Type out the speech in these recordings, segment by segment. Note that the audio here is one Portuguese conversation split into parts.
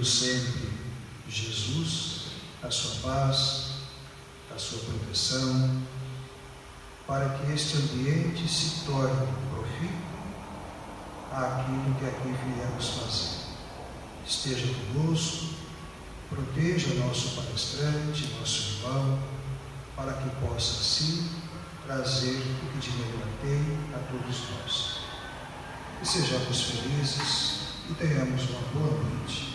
pedindo sempre Jesus, a sua paz, a sua proteção, para que este ambiente se torne profícuo àquilo que aqui viemos fazer. Esteja conosco, proteja o nosso palestrante, nosso irmão, para que possa, assim, trazer o que de melhor tem a todos nós. E sejamos felizes e tenhamos uma boa noite.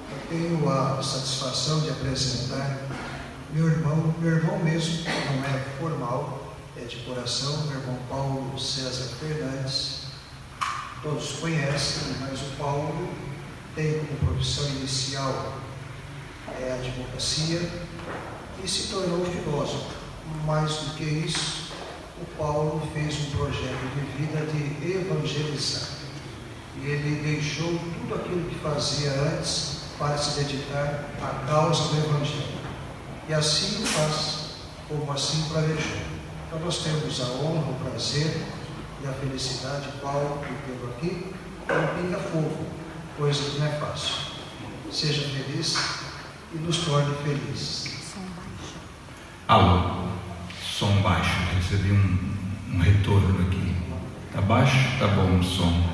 Eu tenho a satisfação de apresentar meu irmão mesmo, não é formal, é de coração, meu irmão Paulo César Fernandes. Todos conhecem, mas o Paulo tem como profissão inicial a advocacia e se tornou filósofo. Mais do que isso, o Paulo fez um projeto de vida de evangelizar. E ele deixou tudo aquilo que fazia antes para se dedicar à causa do Evangelho. E assim o faz, como assim planejou. Então nós temos a honra, o prazer e a felicidade, Paulo, de tê-lo aqui, com pinga-fogo, coisa que não é fácil. Seja feliz e nos torne felizes. Alô, som baixo, recebi um retorno aqui. Tá baixo? Tá bom o som.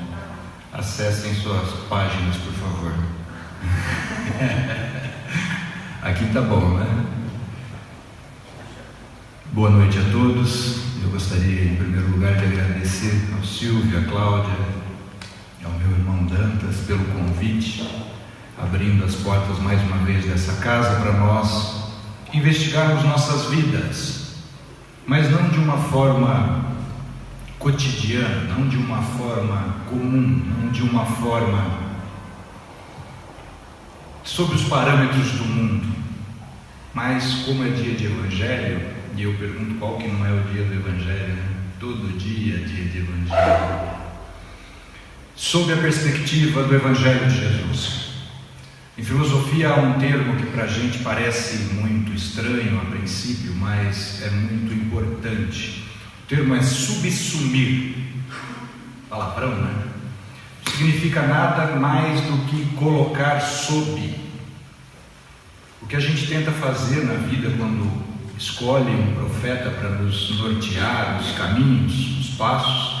Acessem suas páginas, por favor. Aqui tá bom, né? Boa noite a todos. Eu gostaria, em primeiro lugar, de agradecer ao Silvio, à Cláudia, ao meu irmão Dantas pelo convite, abrindo as portas mais uma vez dessa casa para nós investigarmos nossas vidas, mas não de uma forma cotidiana, não de uma forma comum, não de uma forma sob os parâmetros do mundo, mas como é dia de Evangelho, e eu pergunto qual que não é o dia do Evangelho, né? Todo dia é dia de Evangelho, sob a perspectiva do Evangelho de Jesus. Em filosofia há um termo que para a gente parece muito estranho a princípio, mas é muito importante. O termo é subsumir. Palavrão, né? Significa nada mais do que colocar sob. O que a gente tenta fazer na vida quando escolhe um profeta para nos nortear os caminhos, os passos,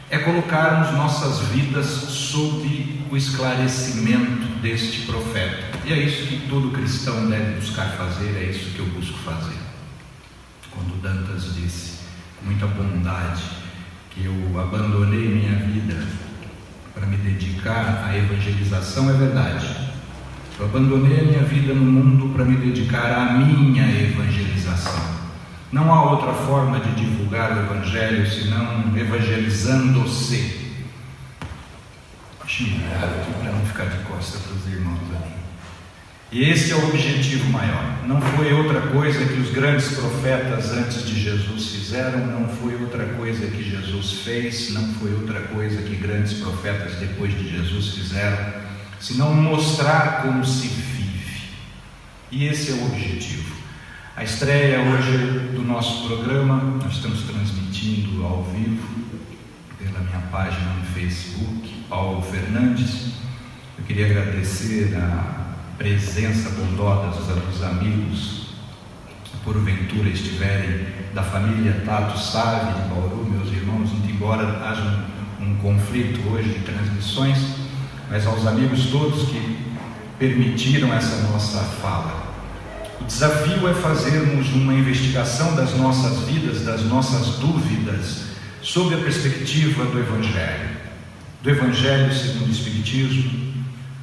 é colocarmos nossas vidas sob o esclarecimento deste profeta. E é isso que todo cristão deve buscar fazer, é isso que eu busco fazer. Quando Dantas disse, com muita bondade, que eu abandonei minha vida para me dedicar à evangelização, é verdade. Eu abandonei a minha vida no mundo para me dedicar à minha evangelização. Não há outra forma de divulgar o Evangelho senão evangelizando-se. Deixa eu mirar aqui para não ficar de costas para os irmãos ali. E esse é o objetivo maior. Não foi outra coisa que os grandes profetas antes de Jesus fizeram, não foi outra coisa que Jesus fez, não foi outra coisa que grandes profetas depois de Jesus fizeram, senão mostrar como se vive. E esse é o objetivo. A estreia hoje do nosso programa, nós estamos transmitindo ao vivo pela minha página no Facebook, Paulo Fernandes. Eu queria agradecer a presença bondosa dos amigos que porventura estiverem da família Tato Save de Bauru, meus irmãos, muito embora haja um conflito hoje de transmissões, mas aos amigos todos que permitiram essa nossa fala. O desafio é fazermos uma investigação das nossas vidas, das nossas dúvidas, sob a perspectiva do Evangelho segundo o Espiritismo,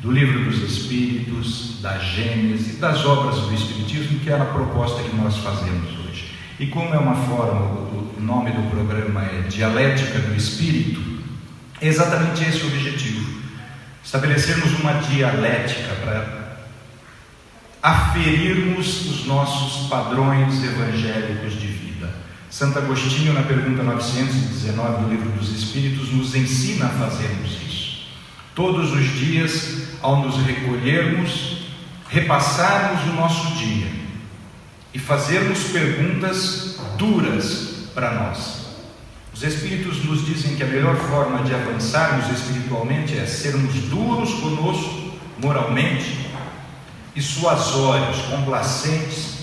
do Livro dos Espíritos, da Gênese, das obras do Espiritismo, que é a proposta que nós fazemos hoje. E como é uma forma, o nome do programa é Dialética do Espírito, é exatamente esse o objetivo. Estabelecermos uma dialética para aferirmos os nossos padrões evangélicos de vida. Santo Agostinho, na pergunta 919 do Livro dos Espíritos, nos ensina a fazermos isso. Todos os dias, ao nos recolhermos, repassarmos o nosso dia e fazermos perguntas duras para nós. Os Os Espíritos nos dizem que a melhor forma de avançarmos espiritualmente é sermos duros conosco, moralmente, e suasórios, complacentes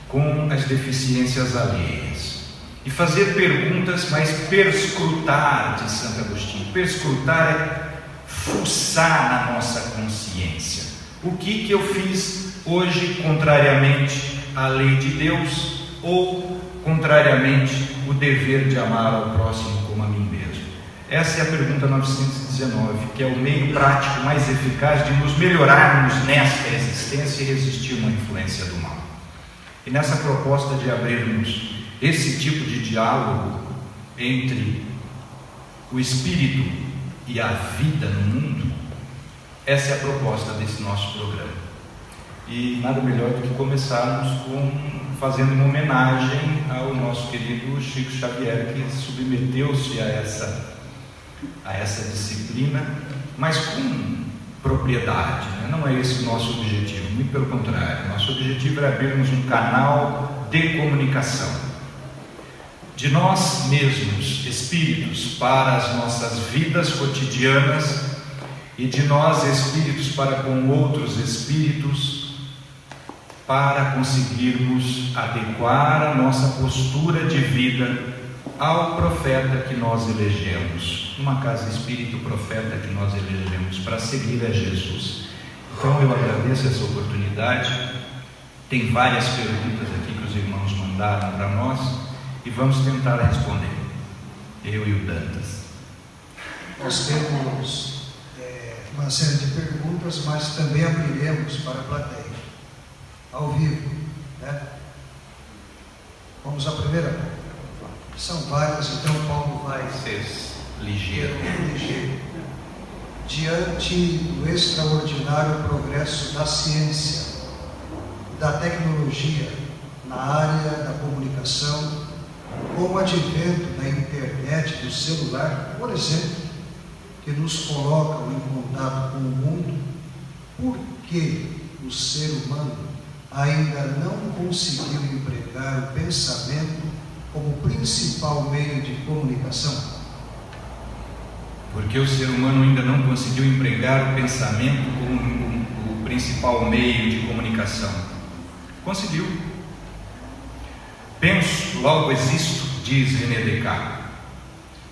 com as deficiências alheias. E fazer perguntas, mas perscrutar, diz Santo Agostinho. Perscrutar é fuçar na nossa consciência. O que eu fiz hoje contrariamente à lei de Deus ou contrariamente o dever de amar ao próximo como a mim mesmo? Essa é a pergunta 919, que é o meio prático mais eficaz de nos melhorarmos nesta existência e resistir uma influência do mal. E nessa proposta de abrirmos esse tipo de diálogo entre o espírito e a vida no mundo, essa é a proposta desse nosso programa. E nada melhor do que começarmos fazendo uma homenagem ao nosso querido Chico Xavier, que submeteu-se a essa disciplina, mas com propriedade, né? Não é esse o nosso objetivo, muito pelo contrário. Nosso objetivo é abrirmos um canal de comunicação de nós mesmos, espíritos, para as nossas vidas cotidianas, e de nós, espíritos, para com outros espíritos, para conseguirmos adequar a nossa postura de vida ao profeta que nós elegemos. Numa casa espírita, o profeta que nós elegemos para seguir é Jesus. Então eu agradeço essa oportunidade. Tem várias perguntas aqui que os irmãos mandaram para nós e vamos tentar responder, eu e o Dantas. Nós temos uma série de perguntas, mas também abriremos para a plateia, ao vivo, né? Vamos à primeira pergunta. São várias, então Paulo vai ser ligeiro. Diante do extraordinário progresso da ciência, da tecnologia na área da comunicação, com o advento da internet, do celular, por exemplo, que nos colocam em contato com o mundo, por que o ser humano ainda não conseguiu empregar o pensamento como principal meio de comunicação? Porque o ser humano ainda não conseguiu empregar o pensamento como o principal meio de comunicação. Conseguiu. Penso, logo existo, diz René Descartes.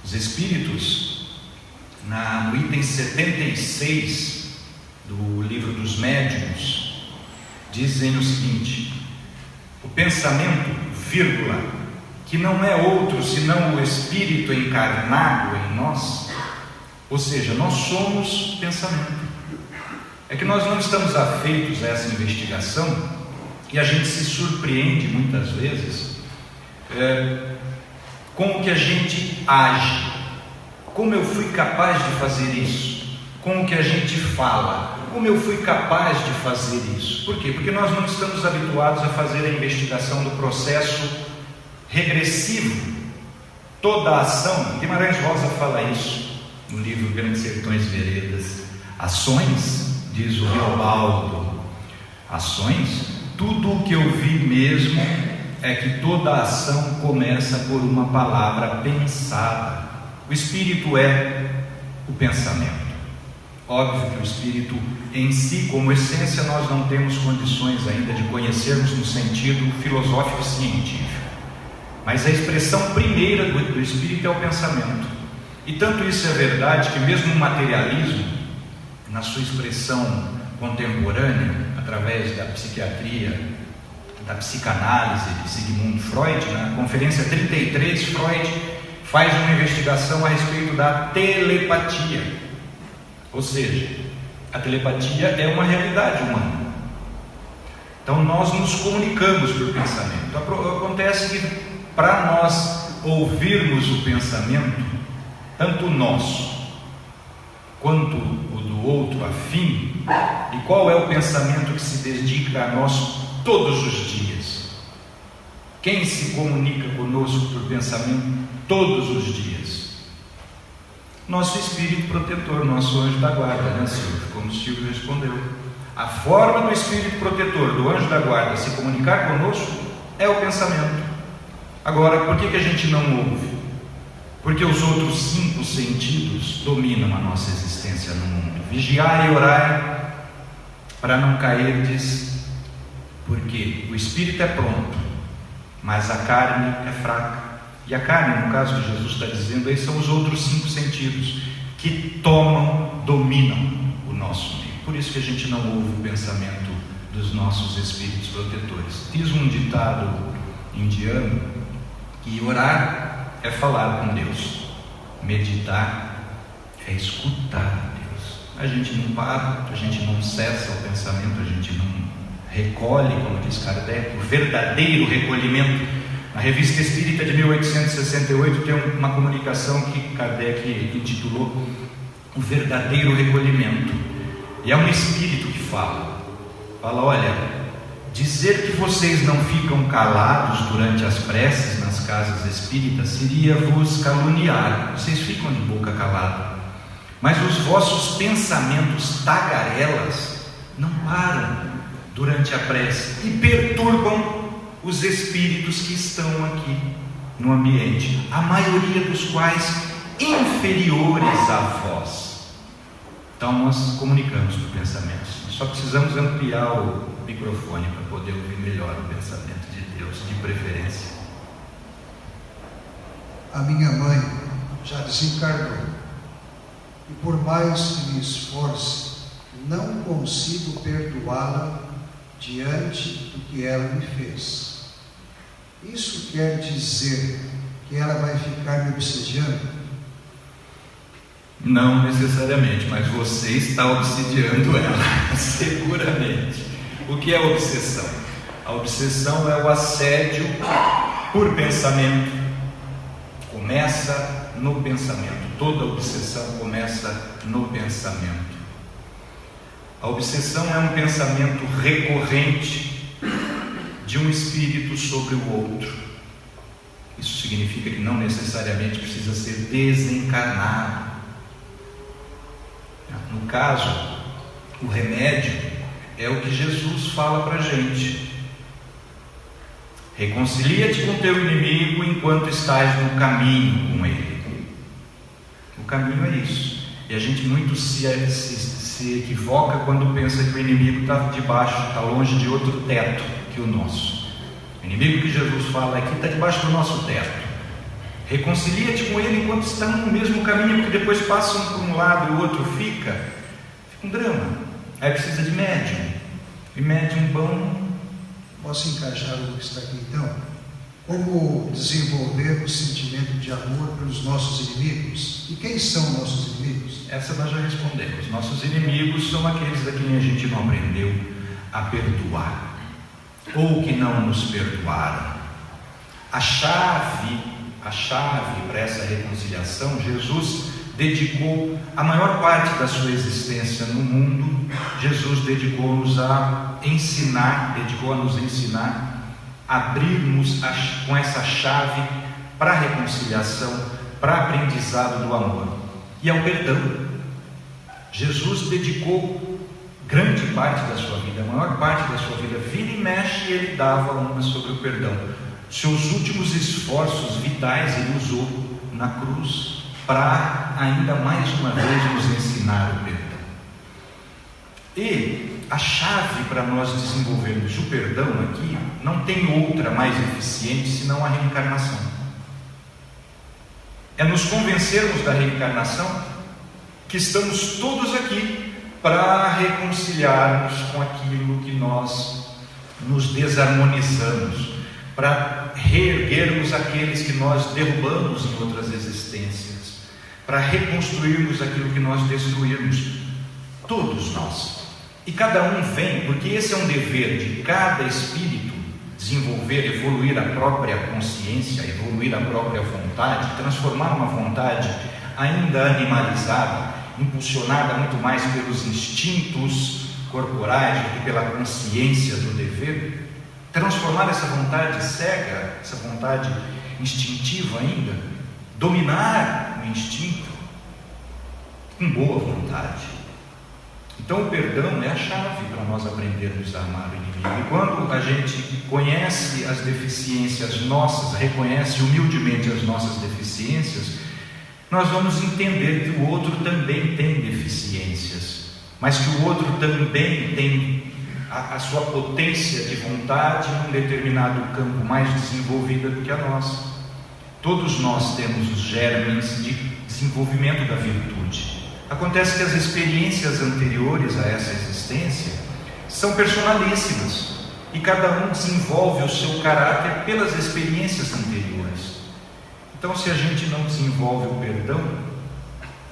Os espíritos, no item 76 do livro dos médiuns, dizem o seguinte: o pensamento, vírgula, que não é outro senão o espírito encarnado em nós, ou seja, nós somos pensamento. É que nós não estamos afeitos a essa investigação e a gente se surpreende muitas vezes com o que a gente age. Como eu fui capaz de fazer isso? Com o que a gente fala, como eu fui capaz de fazer isso? Por quê? Porque nós não estamos habituados a fazer a investigação do processo regressivo. Toda a ação, Guimarães Rosa fala isso no livro Grandes Sertões Veredas. Ações, diz o Reobaldo, ações, tudo o que eu vi mesmo é que toda ação começa por uma palavra pensada. O espírito é o pensamento. Óbvio que o espírito em si, como essência, nós não temos condições ainda de conhecermos no sentido filosófico científico, mas a expressão primeira do espírito é o pensamento. E tanto isso é verdade que mesmo o materialismo, na sua expressão contemporânea, através da psiquiatria, da psicanálise de Sigmund Freud, na conferência 33, Freud faz uma investigação a respeito da telepatia. Ou seja, a telepatia é uma realidade humana. Então nós nos comunicamos por pensamento. Acontece que para nós ouvirmos o pensamento, tanto o nosso quanto o do outro afim, e qual é o pensamento que se dedica a nós todos os dias? Quem se comunica conosco por pensamento todos os dias? Nosso espírito protetor, nosso anjo da guarda, né, Silvio? Como o Silvio respondeu. A forma do espírito protetor, do anjo da guarda, se comunicar conosco é o pensamento. Agora, por que a gente não ouve? Porque os outros 5 sentidos dominam a nossa existência no mundo. Vigiai e orai para não cairdes, porque o espírito é pronto, mas a carne é fraca. E a carne, no caso que Jesus está dizendo aí, são os outros 5 sentidos que dominam o nosso meio. Por isso que a gente não ouve o pensamento dos nossos espíritos protetores. Diz um ditado indiano que orar é falar com Deus, meditar é escutar Deus. A gente não para, a gente não cessa o pensamento, a gente não recolhe, como diz Kardec, o verdadeiro recolhimento. Na Revista Espírita de 1868 tem uma comunicação que Kardec intitulou O Verdadeiro Recolhimento. E é um espírito que fala, olha, dizer que vocês não ficam calados durante as preces nas casas espíritas seria vos caluniar. Vocês ficam de boca calada, mas os vossos pensamentos tagarelas não param durante a prece e perturbam os espíritos que estão aqui no ambiente, a maioria dos quais inferiores a vós. Então nós comunicamos por pensamentos, só precisamos ampliar o microfone para poder ouvir melhor o pensamento de Deus, de preferência. A minha mãe já desencarnou, e por mais que me esforce, não consigo perdoá-la diante do que ela me fez. Isso quer dizer que ela vai ficar me obsediando? Não necessariamente, mas você está obsediando ela, seguramente. O que é obsessão? A obsessão é o assédio por pensamento. Começa no pensamento. Toda obsessão começa no pensamento. A obsessão é um pensamento recorrente de um espírito sobre o outro. Isso significa que não necessariamente precisa ser desencarnado. No caso, o remédio é o que Jesus fala para a gente: reconcilia-te com teu inimigo enquanto estás no caminho com ele. O caminho é isso. E a gente muito se equivoca quando pensa que o inimigo está debaixo, está longe de outro teto que o nosso. O inimigo que Jesus fala aqui está debaixo do nosso teto. Reconcilia-te com ele enquanto estão no mesmo caminho, porque depois passam por um lado e o outro fica um drama. Aí precisa de médium. E médium bom. Posso encaixar o que está aqui então? Como desenvolver o sentimento de amor pelos nossos inimigos? E quem são nossos inimigos? Essa nós já respondemos. Nossos inimigos são aqueles a quem a gente não aprendeu a perdoar, ou que não nos perdoaram. A chave para essa reconciliação, Jesus dedicou a maior parte da sua existência no mundo. Jesus dedicou-nos a ensinar, a abrirmos com essa chave para a reconciliação, para o aprendizado do amor e ao perdão. Jesus dedicou grande parte da sua vida, a maior parte da sua vida, vira e mexe, ele dava uma sobre o perdão. Seus últimos esforços vitais ele usou na cruz para ainda mais uma vez nos ensinar o perdão. E a chave para nós desenvolvermos o perdão aqui não tem outra mais eficiente senão a reencarnação. É nos convencermos da reencarnação, que estamos todos aqui para reconciliarmos com aquilo que nós nos desarmonizamos, para reerguermos aqueles que nós derrubamos em outras existências, para reconstruirmos aquilo que nós destruímos, todos nós. E cada um vem, porque esse é um dever de cada espírito, desenvolver, evoluir a própria consciência, evoluir a própria vontade, transformar uma vontade ainda animalizada, impulsionada muito mais pelos instintos corporais do que pela consciência do dever, transformar essa vontade cega, essa vontade instintiva ainda, dominar o instinto com boa vontade. Então o perdão é a chave para nós aprendermos a amar o inimigo. E quando a gente conhece as deficiências nossas, reconhece humildemente as nossas deficiências, nós vamos entender que o outro também tem deficiências, mas que o outro também tem a sua potência de vontade num determinado campo mais desenvolvida do que a nossa. Todos nós temos os germes de desenvolvimento da virtude. Acontece que as experiências anteriores a essa existência são personalíssimas e cada um desenvolve o seu caráter pelas experiências anteriores. Então, se a gente não desenvolve o perdão,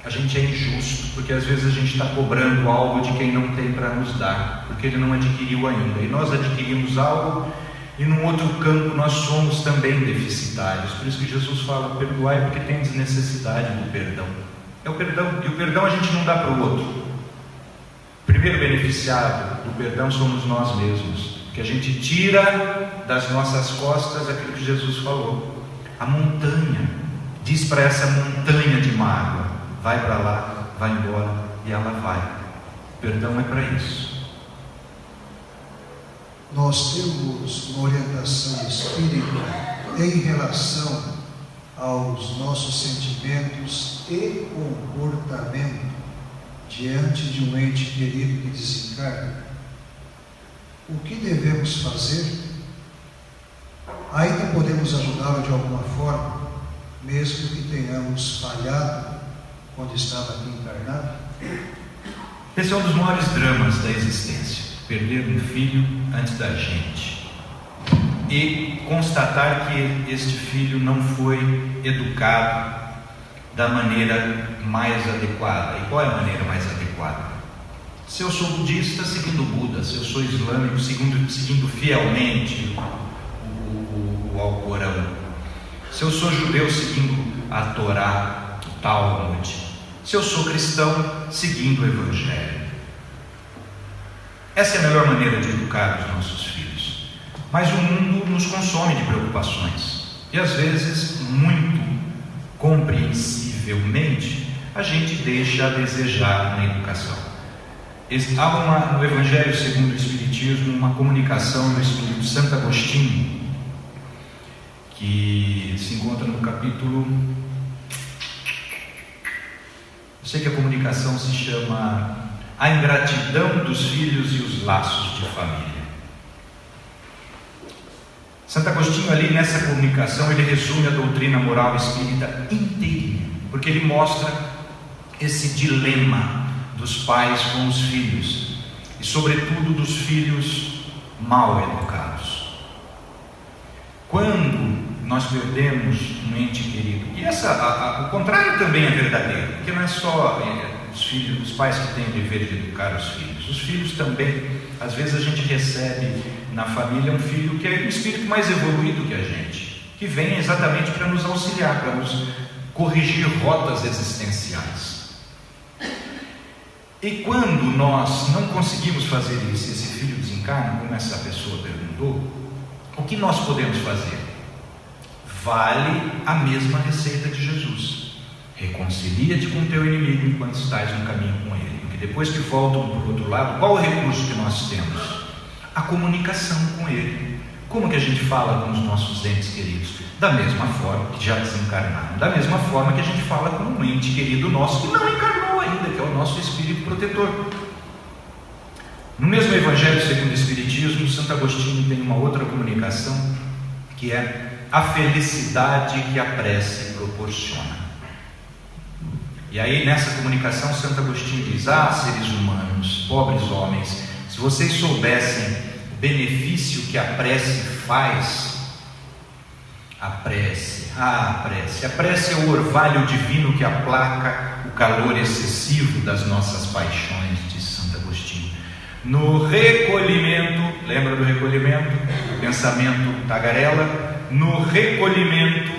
a gente é injusto, porque às vezes a gente está cobrando algo de quem não tem para nos dar, porque ele não adquiriu ainda, e nós adquirimos algo, e num outro campo nós somos também deficitários. Por isso que Jesus fala: perdoai porque tendes necessidade do perdão. É o perdão, e o perdão a gente não dá para o outro. O primeiro beneficiado do perdão somos nós mesmos, que a gente tira das nossas costas aquilo que Jesus falou. A montanha, diz para essa montanha de mágoa: vai para lá, vai embora, e ela vai. O perdão é para isso. Nós temos uma orientação espírita em relação aos nossos sentimentos e comportamento diante de um ente querido que desencarna. O que devemos fazer? Ainda podemos ajudá-lo de alguma forma, mesmo que tenhamos falhado quando estava aqui encarnado? Esse é um dos maiores dramas da existência: perder um filho antes da gente e constatar que este filho não foi educado da maneira mais adequada. E qual é a maneira mais adequada? Se eu sou budista, seguindo Buda. Se eu sou islâmico, seguindo fielmente o Alcorão. Se eu sou judeu, seguindo a Torá, o Talmud. Se eu sou cristão, seguindo o Evangelho. Essa é a melhor maneira de educar os nossos filhos. Mas o mundo nos consome de preocupações, e às vezes, muito compreensivelmente, a gente deixa a desejar na educação. Há no Evangelho segundo o Espiritismo uma comunicação do Espírito Santo Agostinho, que se encontra no capítulo... Eu sei que a comunicação se chama A Ingratidão dos Filhos e os Laços de Família. Santo Agostinho, ali nessa comunicação, ele resume a doutrina moral espírita inteirinha, porque ele mostra esse dilema dos pais com os filhos, e sobretudo dos filhos mal educados. Quando nós perdemos um ente querido, e o contrário também é verdadeiro, porque não é só os pais que têm o dever de educar os filhos também. Às vezes a gente recebe na família um filho que é um espírito mais evoluído que a gente, que vem exatamente para nos auxiliar, para nos corrigir rotas existenciais. E quando nós não conseguimos fazer isso, esse filho desencarna, como essa pessoa perguntou, o que nós podemos fazer? Vale a mesma receita de Jesus: reconcilia-te com teu inimigo enquanto estás no caminho com ele. Porque depois que voltam para o outro lado, qual o recurso que nós temos? A comunicação com ele. Como que a gente fala com os nossos entes queridos? Da mesma forma que já desencarnaram, da mesma forma que a gente fala com um ente querido nosso que não encarnou ainda, que é o nosso espírito protetor. No mesmo Evangelho segundo o Espiritismo, Santo Agostinho tem uma outra comunicação, que é a felicidade que a prece proporciona. E aí nessa comunicação Santo Agostinho diz: seres humanos, pobres homens, se vocês soubessem o benefício que a prece faz. A prece é o orvalho divino que aplaca o calor excessivo das nossas paixões, diz Santo Agostinho. No recolhimento, lembra do recolhimento? O pensamento tagarela. No recolhimento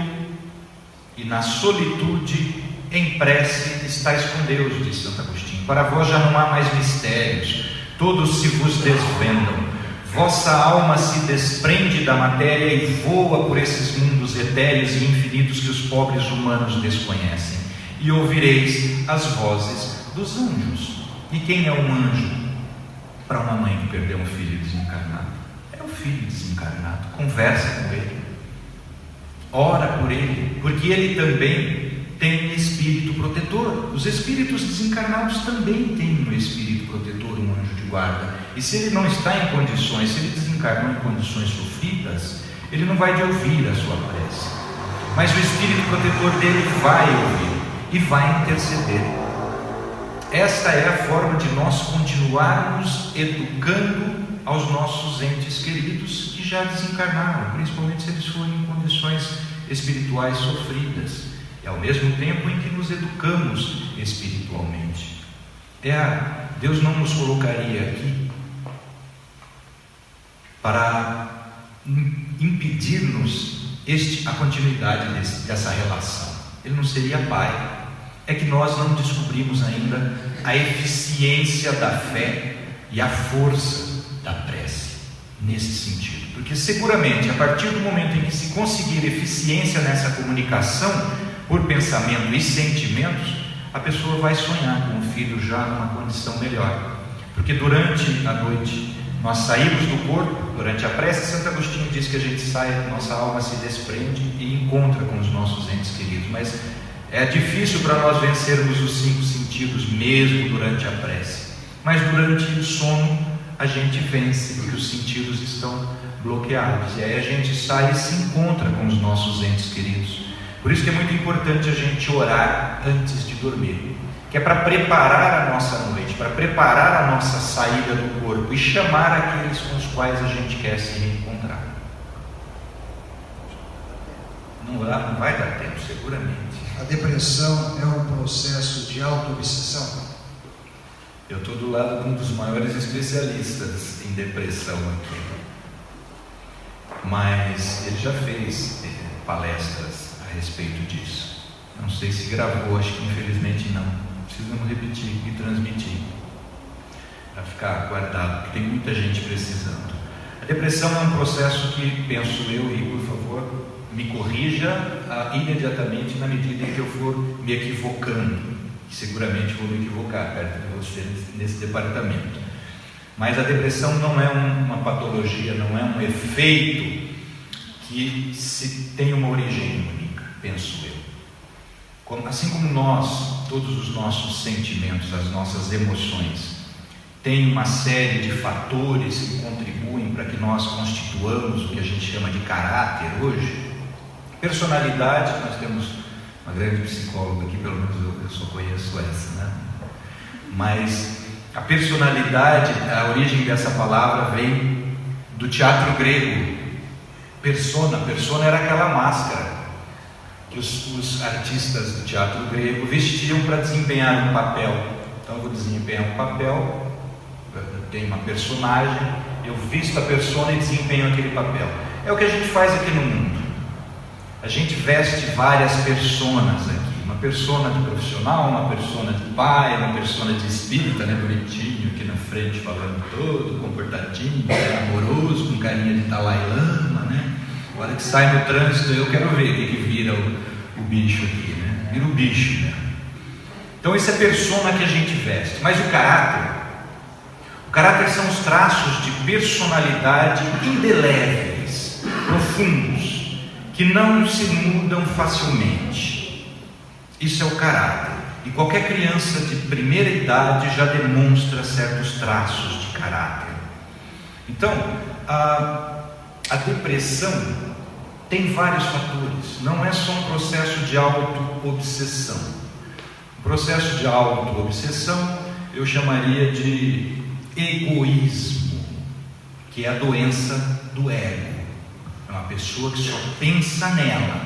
e na solitude, em prece, estáis com Deus, diz Santo Agostinho. Para vós já não há mais mistérios, todos se vos desvendam. Vossa alma se desprende da matéria e voa por esses mundos etéreos e infinitos que os pobres humanos desconhecem. E ouvireis as vozes dos anjos. E quem é um anjo para uma mãe que perdeu um filho desencarnado? É o filho desencarnado. Conversa com ele, ora por ele, porque ele também tem espírito protetor. Os espíritos desencarnados também têm um espírito protetor, um anjo de guarda. E se ele não está em condições, se ele desencarnou em condições sofridas, ele não vai ouvir a sua prece. Mas o espírito protetor dele vai ouvir e vai interceder. Esta é a forma de nós continuarmos educando aos nossos entes queridos que já desencarnaram, principalmente se eles forem em condições espirituais sofridas. É ao mesmo tempo em que nos educamos espiritualmente. Deus não nos colocaria aqui para impedir-nos a continuidade dessa relação. Ele não seria pai. É que nós não descobrimos ainda a eficiência da fé e a força da prece nesse sentido. Porque seguramente, a partir do momento em que se conseguir eficiência nessa comunicação por pensamento e sentimentos, a pessoa vai sonhar com o filho já numa condição melhor. Porque durante a noite nós saímos do corpo, durante a prece, Santo Agostinho diz que a gente sai, nossa alma se desprende e encontra com os nossos entes queridos. Mas é difícil para nós vencermos os 5 sentidos mesmo durante a prece. Mas durante o sono a gente vence, porque os sentidos estão bloqueados. E aí a gente sai e se encontra com os nossos entes queridos. Por isso que é muito importante a gente orar antes de dormir, que é para preparar a nossa noite, para preparar a nossa saída do corpo e chamar aqueles com os quais a gente quer se reencontrar. Não vai dar tempo, seguramente. A depressão é um processo de auto-obsessão? Eu estou do lado de um dos maiores especialistas em depressão aqui, mas ele já fez palestras a respeito disso. Não sei se gravou, acho que infelizmente não. Precisamos repetir e transmitir para ficar guardado, porque tem muita gente precisando. A depressão é um processo que, penso eu, e por favor, me corrija imediatamente na medida em que eu for me equivocando, e seguramente vou me equivocar perto de você nesse departamento. Mas a depressão não é uma patologia, não é um efeito que tem uma origem única, penso eu. Assim como nós, todos os nossos sentimentos, as nossas emoções, têm uma série de fatores que contribuem para que nós constituamos o que a gente chama de caráter hoje. Personalidade, nós temos uma grande psicóloga aqui, pelo menos eu só conheço essa, né? Mas a personalidade, a origem dessa palavra vem do teatro grego. Persona era aquela máscara que os artistas do teatro grego vestiam para desempenhar um papel. Então eu vou desempenhar um papel, eu tenho uma personagem, eu visto a persona e desempenho aquele papel. É o que a gente faz aqui no mundo. A gente veste várias personas aqui. Uma persona de profissional, uma persona de pai, uma persona de espírita, né, bonitinho aqui na frente, falando todo comportadinho, amoroso, com carinha de Dalai Lama, né? Agora que sai no trânsito, eu quero ver o que vira o bicho aqui, né? Vira o bicho, né? Então essa é a persona que a gente veste. Mas o caráter são os traços de personalidade indeléveis, profundos, que não se mudam facilmente. Isso é o caráter. E qualquer criança de primeira idade já demonstra certos traços de caráter. Então, a depressão tem vários fatores. Não é só um processo de auto-obsessão. O processo de auto-obsessão eu chamaria de egoísmo, que é a doença do ego. É uma pessoa que só pensa nela.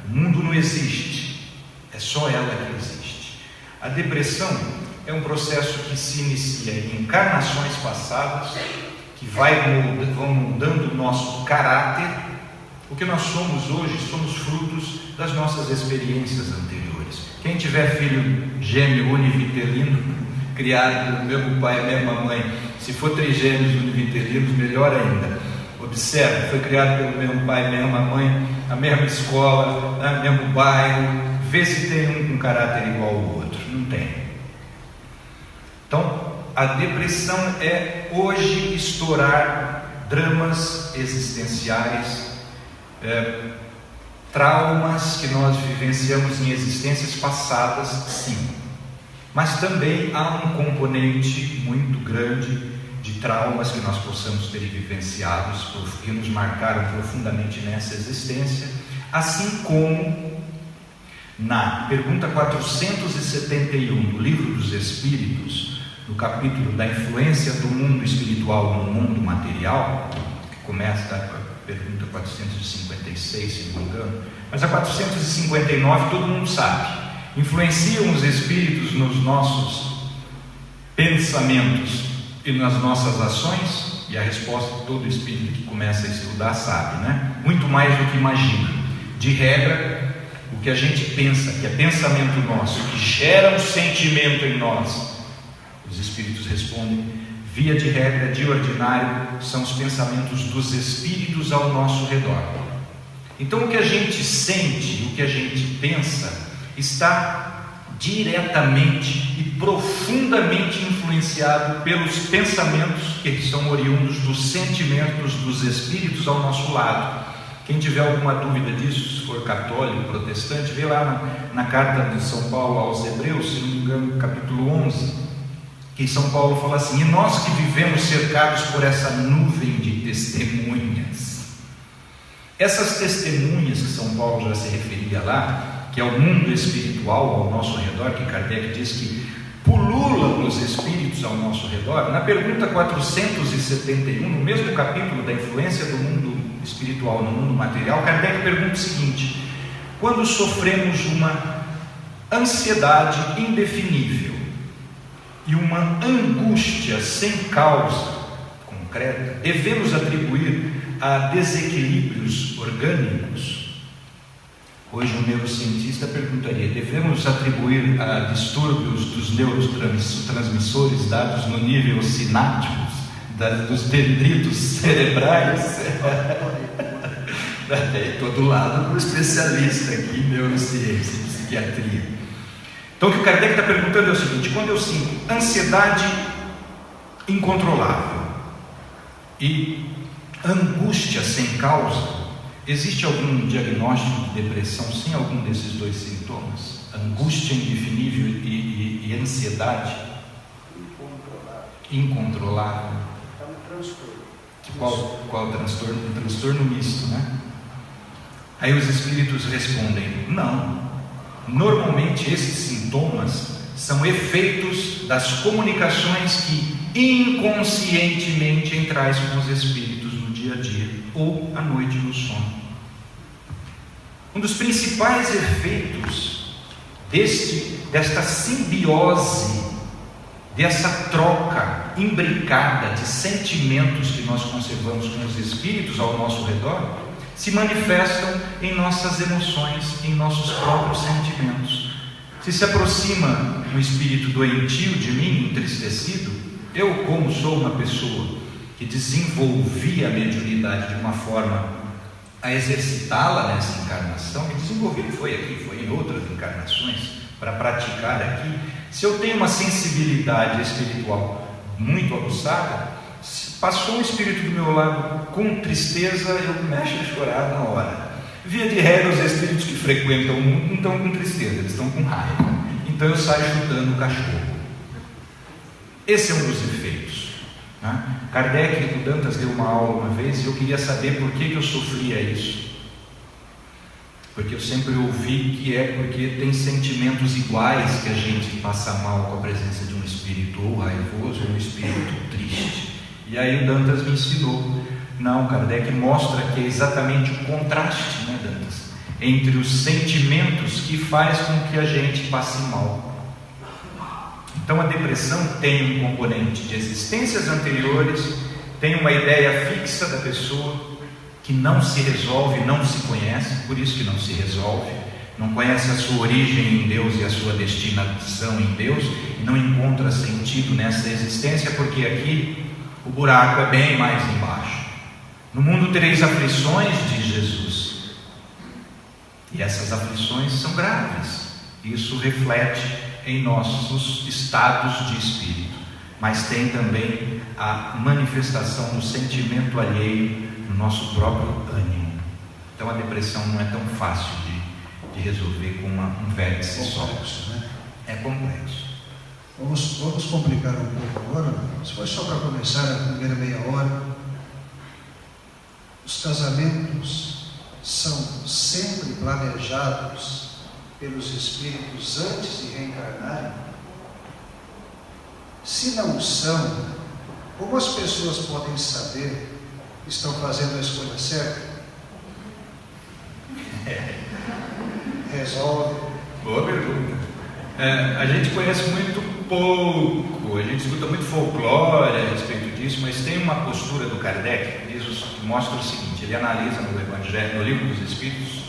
O mundo não existe. É só ela que existe. A depressão é um processo que se inicia em encarnações passadas, que vão mudando o nosso caráter. O que nós somos hoje somos frutos das nossas experiências anteriores. Quem tiver filho gêmeo univitelino, criado pelo mesmo pai e mesma mãe, se for trigêmeos univitelinos, melhor ainda. Observe, foi criado pelo mesmo pai e mesma mãe, a mesma escola, o mesmo bairro. Vê se tem um caráter igual ao outro. Não tem. Então, a depressão é hoje estourar dramas existenciais, traumas que nós vivenciamos em existências passadas, sim. Mas também há um componente muito grande de traumas que nós possamos ter vivenciados, que nos marcaram profundamente nessa existência, assim como na pergunta 471 do Livro dos Espíritos, no capítulo da influência do mundo espiritual no mundo material, que começa a pergunta 456, se não me engano, mas a 459 todo mundo sabe. Influenciam os espíritos nos nossos pensamentos e nas nossas ações? E a resposta todo espírito que começa a estudar sabe, né? Muito mais do que imagina. De regra, o que a gente pensa, que é pensamento nosso, que gera um sentimento em nós, os espíritos respondem, via de regra, de ordinário, são os pensamentos dos espíritos ao nosso redor. Então o que a gente sente, o que a gente pensa, está diretamente e profundamente influenciado pelos pensamentos que são oriundos dos sentimentos dos espíritos ao nosso lado. Quem tiver alguma dúvida disso, se for católico, protestante, vê lá na carta de São Paulo aos Hebreus, se não me engano, capítulo 11, que São Paulo fala assim: e nós que vivemos cercados por essa nuvem de testemunhas. Essas testemunhas que São Paulo já se referia lá, que é o mundo espiritual ao nosso redor, que Kardec diz que pulula os espíritos ao nosso redor, na pergunta 471, no mesmo capítulo da influência do mundo espiritual no mundo material, Kardec pergunta o seguinte: quando sofremos uma ansiedade indefinível e uma angústia sem causa concreta, devemos atribuir a desequilíbrios orgânicos? Hoje um neurocientista perguntaria: devemos atribuir a distúrbios dos neurotransmissores dados no nível sináptico, dos dendritos cerebrais? Estou do lado do especialista aqui em neurociência e psiquiatria. Então o que o Kardec está perguntando é o seguinte: quando eu sinto ansiedade incontrolável e angústia sem causa, existe algum diagnóstico de depressão sem algum desses dois sintomas? Angústia indefinível e ansiedade incontrolável. É um transtorno. Qual transtorno? Um transtorno misto, né? Aí os espíritos respondem: não. Normalmente esses sintomas são efeitos das comunicações que inconscientemente entrais com os espíritos no dia a dia ou à noite no sono. Um dos principais efeitos desta simbiose, dessa troca imbricada de sentimentos que nós conservamos com os espíritos ao nosso redor, se manifestam em nossas emoções, em nossos próprios sentimentos. Se aproxima um espírito doentio de mim, entristecido, eu, como sou uma pessoa que desenvolvi a mediunidade de uma forma a exercitá-la nessa encarnação, e desenvolvi não foi aqui, foi em outras encarnações, para praticar aqui. Se eu tenho uma sensibilidade espiritual muito aguçada, passou um espírito do meu lado com tristeza, eu começo a chorar na hora. Via de regra, os espíritos que frequentam o mundo não estão com tristeza, eles estão com raiva. Então eu saio chutando o cachorro. Esse é um dos efeitos, né? Kardec, o Dantas deu uma aula uma vez e eu queria saber por que eu sofria isso. Porque eu sempre ouvi que é porque tem sentimentos iguais que a gente passa mal com a presença de um espírito ou raivoso ou um espírito triste. E aí o Dantas me ensinou. Não, Kardec mostra que é exatamente o contraste, né, Dantas, entre os sentimentos que faz com que a gente passe mal. Então a depressão tem um componente de existências anteriores, tem uma ideia fixa da pessoa que não se resolve, não se conhece, por isso que não se resolve, não conhece a sua origem em Deus e a sua destinação em Deus, e não encontra sentido nessa existência, porque aqui o buraco é bem mais embaixo. No mundo tereis aflições, diz Jesus, e essas aflições são graves. Isso reflete em nossos estados de espírito, mas tem também a manifestação do sentimento alheio no nosso próprio ânimo. Então a depressão não é tão fácil de resolver com um vértice só. Né? É complexo. Vamos complicar um pouco agora. Se for só para começar a primeira meia hora, os casamentos são sempre planejados pelos espíritos antes de reencarnarem? Se não são, como as pessoas podem saber que estão fazendo a escolha certa? Resolve. Boa pergunta. A gente conhece muito pouco, a gente escuta muito folclore a respeito disso, mas tem uma postura do Kardec que mostra o seguinte: ele analisa no Evangelho, no Livro dos Espíritos,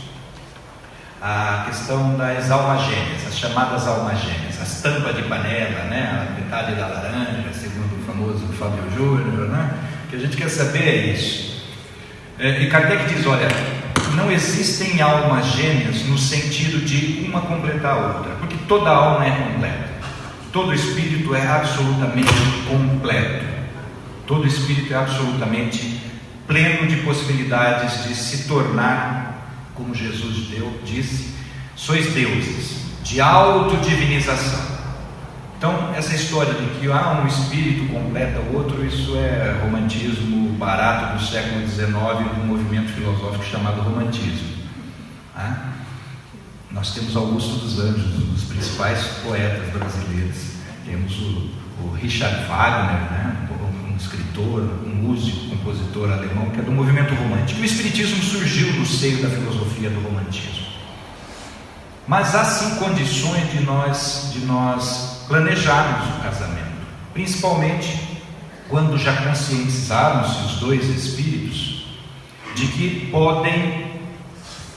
a questão das almas gêmeas, as chamadas almas gêmeas, as tampas de panela, né? A metade da laranja, segundo o famoso Fábio Júnior, né? O que a gente quer saber é isso. E Kardec diz: olha, não existem almas gêmeas no sentido de uma completar a outra, porque toda alma é completa, todo espírito é absolutamente completo, todo espírito é absolutamente pleno de possibilidades de se tornar, como Jesus disse, sois deuses, de autodivinização. Então, essa história de que um espírito completa o outro, isso é romantismo barato do século XIX, do movimento filosófico chamado romantismo. Nós temos Augusto dos Anjos, um dos principais poetas brasileiros. Temos o Richard Wagner, né? Um escritor, um músico, compositor alemão, que é do movimento romântico. O espiritismo surgiu no seio da filosofia do romantismo. Mas há sim condições de nós planejarmos o casamento, principalmente quando já conscientizaram-se os dois espíritos de que podem,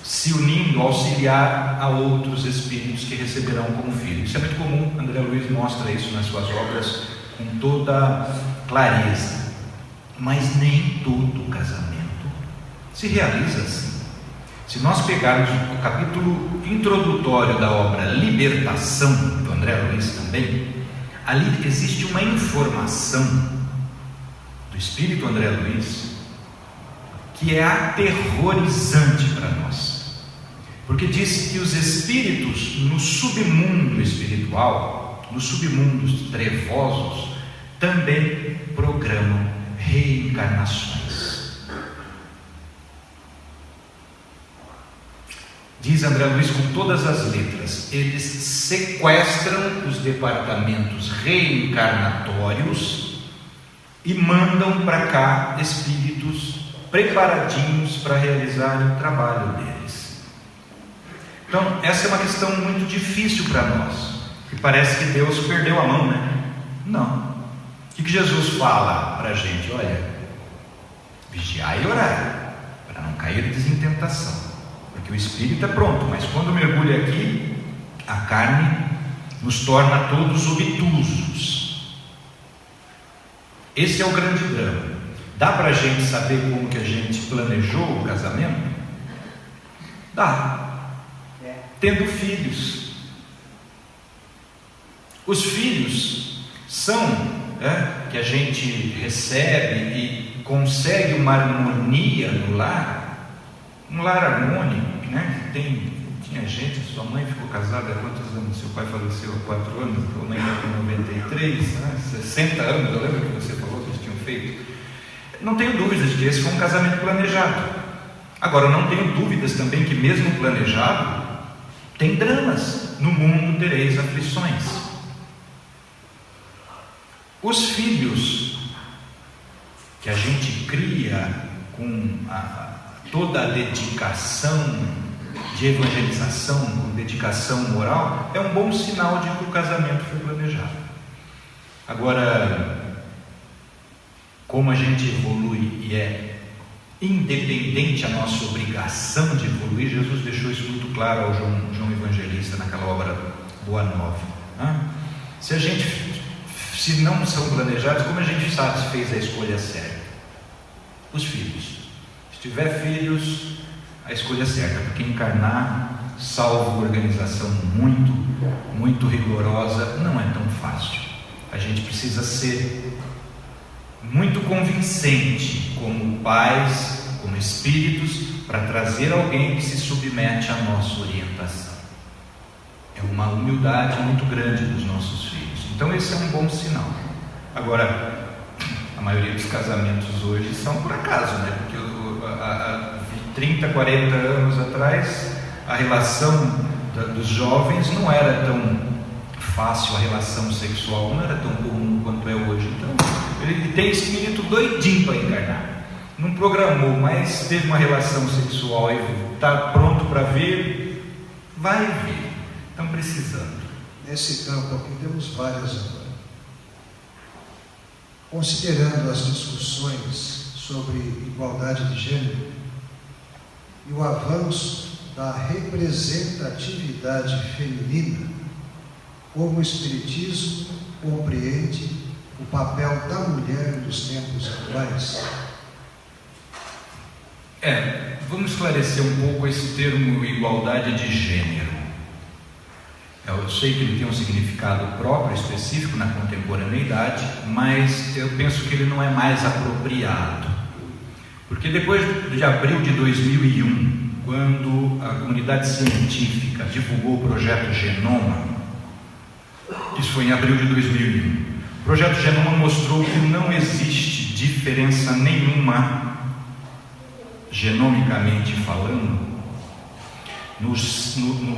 se unindo, auxiliar a outros espíritos que receberão como filhos. Isso é muito comum, André Luiz mostra isso nas suas obras com toda clareza. Mas nem todo casamento se realiza assim. Se nós pegarmos o capítulo introdutório da obra Libertação, do André Luiz também, ali existe uma informação do espírito André Luiz que é aterrorizante para nós, porque diz que os espíritos no submundo espiritual, nos submundos trevosos, também programam reencarnações. Diz André Luiz com todas as letras: eles sequestram os departamentos reencarnatórios e mandam para cá espíritos preparadinhos para realizarem o trabalho deles. Então, essa é uma questão muito difícil para nós, que parece que Deus perdeu a mão, né? Não. O que Jesus fala para a gente? Olha, vigiai e orai, para não cairdes em tentação. Porque o espírito é pronto, mas quando mergulha aqui, a carne nos torna todos obtusos. Esse é o grande drama. Dá para a gente saber como que a gente planejou o casamento? Dá. Tendo filhos. Os filhos são que a gente recebe e consegue uma harmonia no lar, um lar harmônico, né? Tinha gente, sua mãe ficou casada há quantos anos? Seu pai faleceu há 4 anos, sua mãe está com 93, né? 60 anos, eu lembro que você falou que eles tinham feito. Não tenho dúvidas de que esse foi um casamento planejado. Agora, não tenho dúvidas também que mesmo planejado, tem dramas. No mundo tereis aflições. Os filhos que a gente cria com toda a dedicação de evangelização, com dedicação moral, é um bom sinal de que o casamento foi planejado. Agora, como a gente evolui e é independente a nossa obrigação de evoluir, Jesus deixou isso muito claro ao João Evangelista naquela obra Boa Nova. Se não são planejados, como a gente sabe se fez a escolha certa? Os filhos. Se tiver filhos, a escolha certa, porque encarnar, salvo organização muito, muito rigorosa, não é tão fácil. A gente precisa ser muito convincente como pais como espíritos, para trazer alguém que se submete à nossa orientação. É uma humildade muito grande dos nossos filhos. Então esse é um bom sinal. Agora, a maioria dos casamentos hoje são por acaso, né? Porque há 30, 40 anos atrás, a relação dos jovens não era tão fácil, a relação sexual não era tão comum quanto é hoje. Então, ele tem espírito doidinho para encarnar. Não programou, mas teve uma relação sexual e está pronto para vir, vai vir. Estão precisando. Nesse campo aqui temos várias agora. Considerando as discussões sobre igualdade de gênero e o avanço da representatividade feminina, como o Espiritismo compreende o papel da mulher nos tempos atuais? Vamos esclarecer um pouco esse termo igualdade de gênero. Eu sei que ele tem um significado próprio, específico na contemporaneidade, mas eu penso que ele não é mais apropriado. Porque depois de abril de 2001, quando a comunidade científica divulgou o projeto Genoma, isso foi em abril de 2001, o projeto Genoma mostrou que não existe diferença nenhuma, genomicamente falando,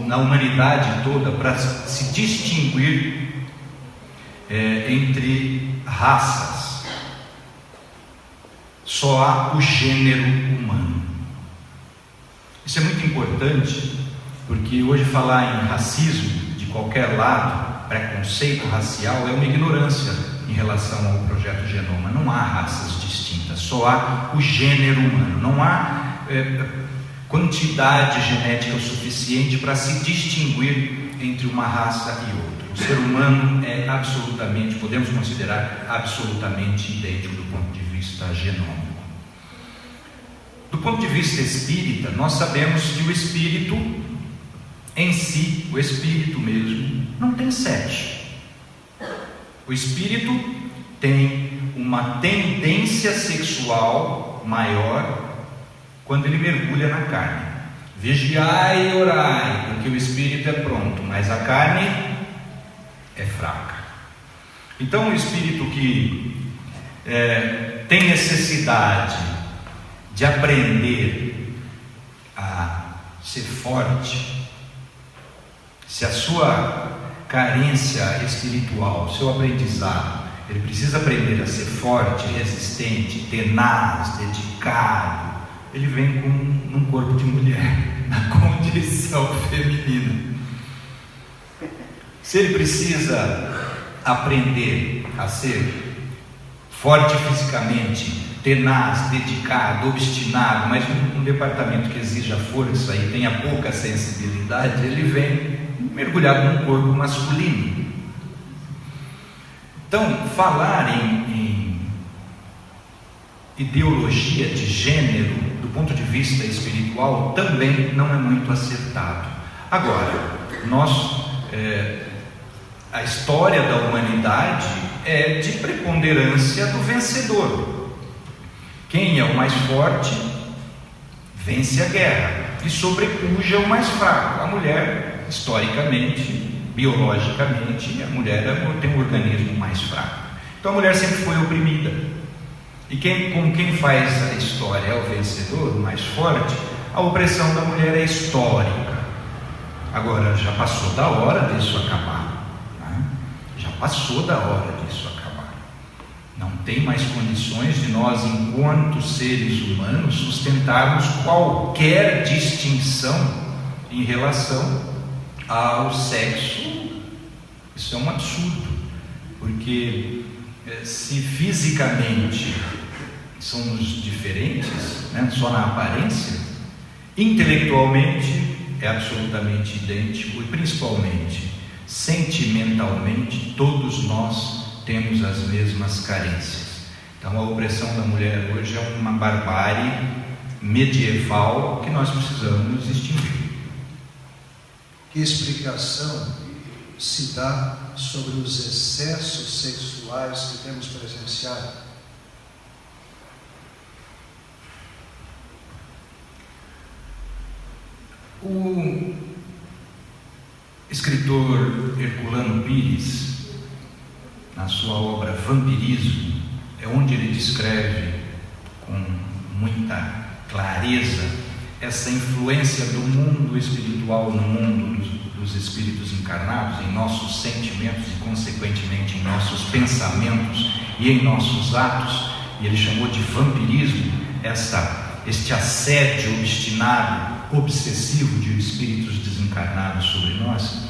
na humanidade toda, para se distinguir entre raças. Só há o gênero humano. Isso é muito importante, porque hoje falar em racismo de qualquer lado, preconceito racial, é uma ignorância em relação ao projeto Genoma. Não há raças distintas, só há o gênero humano. Não há quantidade genética o suficiente para se distinguir entre uma raça e outra. O ser humano é absolutamente, podemos considerar absolutamente idêntico do ponto de vista genômico. Do ponto de vista espírita, nós sabemos que o espírito em si, o espírito mesmo, não tem sexo. O espírito tem uma tendência sexual maior quando ele mergulha na carne. Vigiai e orai, porque o espírito é pronto, mas a carne é fraca. Então o espírito que tem necessidade de aprender a ser forte, se a sua carência espiritual, seu aprendizado, ele precisa aprender a ser forte, resistente, tenaz, dedicado, ele vem num corpo de mulher, na condição feminina. Se ele precisa aprender a ser forte fisicamente, tenaz, dedicado, obstinado, mas um departamento que exija força e tenha pouca sensibilidade, ele vem mergulhado num corpo masculino. Então, falar em ideologia de gênero, do ponto de vista espiritual, também não é muito acertado. Agora, a história da humanidade é de preponderância do vencedor. Quem é o mais forte vence a guerra e sobrepuja o mais fraco. A mulher, historicamente, biologicamente, a mulher tem um organismo mais fraco. Então a mulher sempre foi oprimida. E quem faz a história é o vencedor, o mais forte. A opressão da mulher é histórica. Agora, já passou da hora disso acabar, né? Já passou da hora disso acabar. Não tem mais condições de nós, enquanto seres humanos, sustentarmos qualquer distinção em relação ao sexo. Isso é um absurdo, porque se fisicamente somos diferentes, né, só na aparência, intelectualmente é absolutamente idêntico e principalmente sentimentalmente todos nós temos as mesmas carências. Então a opressão da mulher hoje é uma barbárie medieval que nós precisamos extinguir. Que explicação se dá sobre os excessos sexuais que temos presenciado? O escritor Herculano Pires, na sua obra Vampirismo, é onde ele descreve com muita clareza essa influência do mundo espiritual no mundo dos espíritos encarnados, em nossos sentimentos e, consequentemente, em nossos pensamentos e em nossos atos. E ele chamou de vampirismo este assédio obstinado, obsessivo de espíritos desencarnados sobre nós.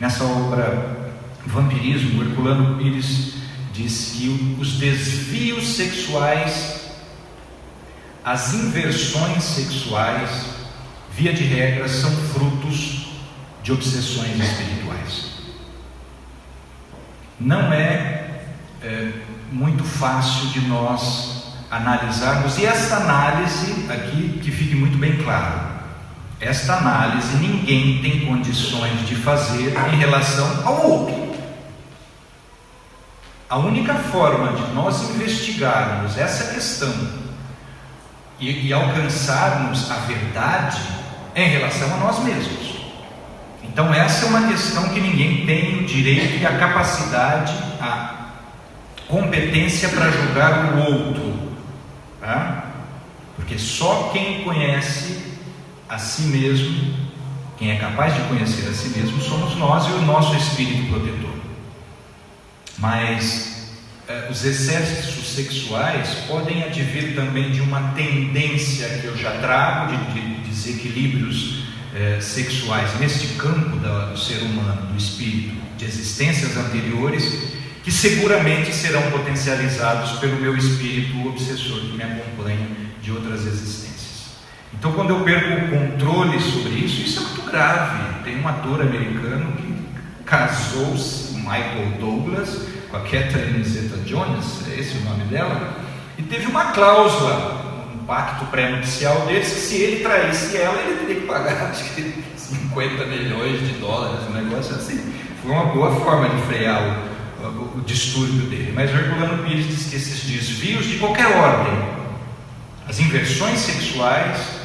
Nessa obra Vampirismo, Herculano Pires diz que os desvios sexuais, as inversões sexuais, via de regra, são frutos de obsessões espirituais. Não é muito fácil de nós analisarmos, e essa análise aqui, que fique muito bem claro, esta análise ninguém tem condições de fazer em relação ao outro. A única forma de nós investigarmos essa questão e alcançarmos a verdade é em relação a nós mesmos. Então essa é uma questão que ninguém tem o direito e a capacidade, a competência para julgar o outro, tá? Porque só quem conhece a si mesmo, quem é capaz de conhecer a si mesmo, somos nós e o nosso espírito protetor. Mas os excessos sexuais podem advir também de uma tendência que eu já trago de desequilíbrios sexuais neste campo do ser humano, do espírito, de existências anteriores, que seguramente serão potencializados pelo meu espírito obsessor que me acompanha de outras existências. Então, quando eu perco o controle sobre isso é muito grave. Tem um ator americano que casou-se, Michael Douglas, com a Catherine Zeta-Jones, é esse o nome dela, e teve uma cláusula, um pacto pré-nupcial deles, que se ele traísse ela, ele teria que pagar, acho que 50 milhões de dólares, um negócio assim. Foi uma boa forma de frear o distúrbio dele. Mas Herculano Pires diz que esses desvios de qualquer ordem, as inversões sexuais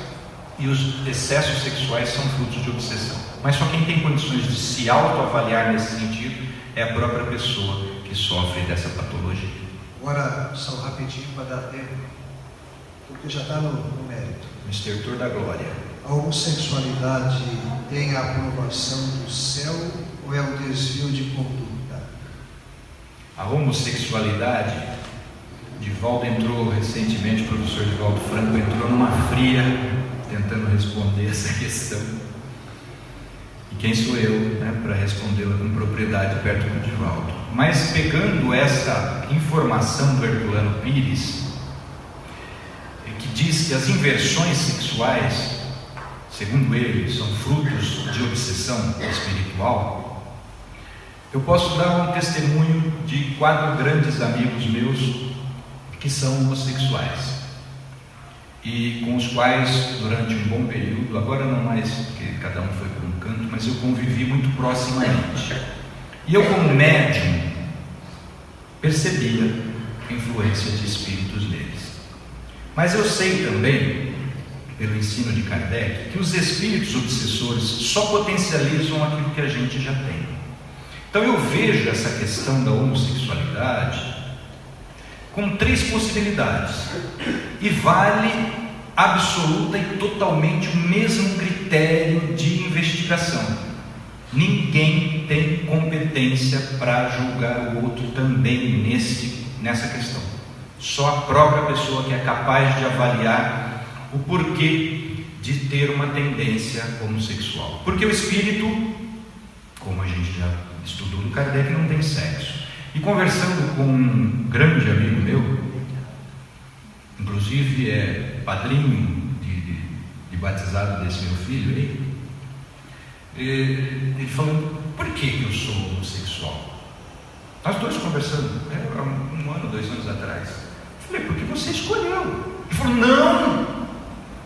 e os excessos sexuais, são frutos de obsessão. Mas só quem tem condições de se autoavaliar nesse sentido é a própria pessoa que sofre dessa patologia. Agora, só rapidinho para dar tempo, porque já está no mérito. O estertor da glória. A homossexualidade tem a aprovação do céu ou é um desvio de conduta? A homossexualidade, Divaldo entrou recentemente, o professor Divaldo Franco entrou numa fria tentando responder essa questão. E quem sou eu, para respondê-la com propriedade perto do Divaldo? Mas pegando essa informação do Herculano Pires, que diz que as inversões sexuais, segundo ele, são frutos de obsessão espiritual, eu posso dar um testemunho de 4 grandes amigos meus que são homossexuais e com os quais, durante um bom período, agora não mais, porque cada um foi para um canto, mas eu convivi muito proximamente. E eu, como médium, percebia a influência de espíritos neles. Mas eu sei também, pelo ensino de Kardec, que os espíritos obsessores só potencializam aquilo que a gente já tem. Então eu vejo essa questão da homossexualidade com 3 possibilidades, e vale absoluta e totalmente o mesmo critério de investigação. Ninguém tem competência para julgar o outro também nessa questão. Só a própria pessoa que é capaz de avaliar o porquê de ter uma tendência homossexual. Porque o espírito, como a gente já estudou no Kardec, não tem sexo. E conversando com um grande amigo meu, inclusive é padrinho de batizado desse meu filho aí, ele falou: por que eu sou homossexual? Nós dois conversando, há 1 ano, 2 anos atrás. Eu falei: porque você escolheu. Ele falou: não,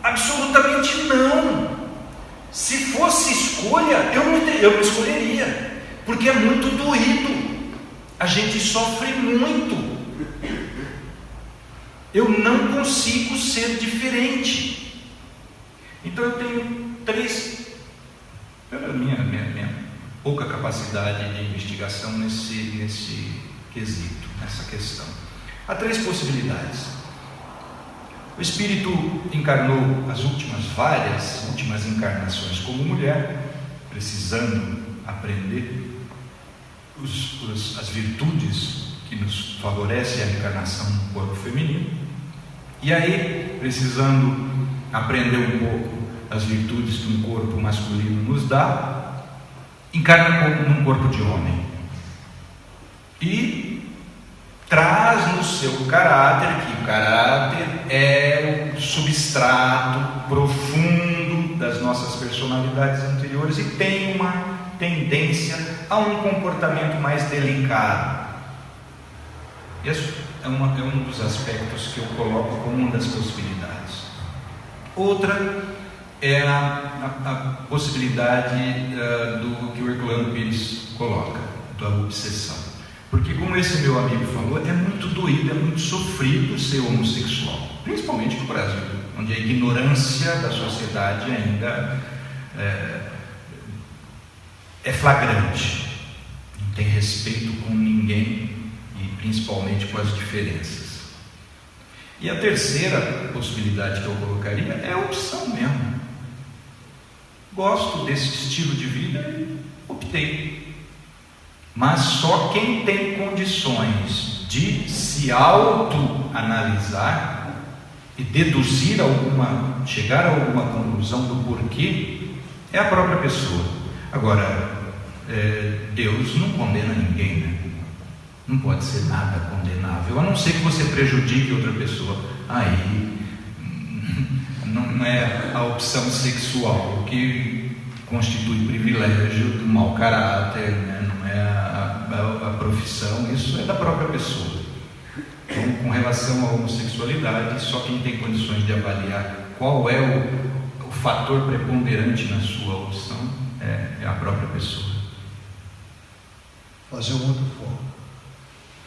absolutamente não. Se fosse escolha, eu não escolheria, porque é muito doído. A gente sofre muito. Eu não consigo ser diferente. Então eu tenho 3 pouca capacidade de investigação nesse quesito, nessa questão. Há 3 possibilidades. O espírito encarnou as várias últimas encarnações como mulher, precisando aprender as virtudes que nos favorecem a encarnação no corpo feminino, e aí, precisando aprender um pouco as virtudes que um corpo masculino nos dá, encarna num corpo de homem e traz no seu caráter, que o caráter é o substrato profundo das nossas personalidades anteriores, e tem uma tendência a um comportamento mais delicado. Esse é um dos aspectos que eu coloco como uma das possibilidades. Outra é a possibilidade do que o Herculano Pires coloca, da obsessão. Porque, como esse meu amigo falou, é muito doído, é muito sofrido ser homossexual, principalmente no Brasil, onde a ignorância da sociedade ainda é flagrante, não tem respeito com ninguém e principalmente com as diferenças. E a terceira possibilidade que eu colocaria é a opção mesmo. Gosto desse estilo de vida e optei. Mas só quem tem condições de se autoanalisar e deduzir chegar a alguma conclusão do porquê, é a própria pessoa. Agora, Deus não condena ninguém, né? Não pode ser nada condenável, a não ser que você prejudique outra pessoa. Aí não é a opção sexual o que constitui privilégio do mau caráter, né? Não é a profissão, isso é da própria pessoa. Então, com relação à homossexualidade, só quem tem condições de avaliar qual é o fator preponderante na sua opção é a própria pessoa. Fazer um outro foco.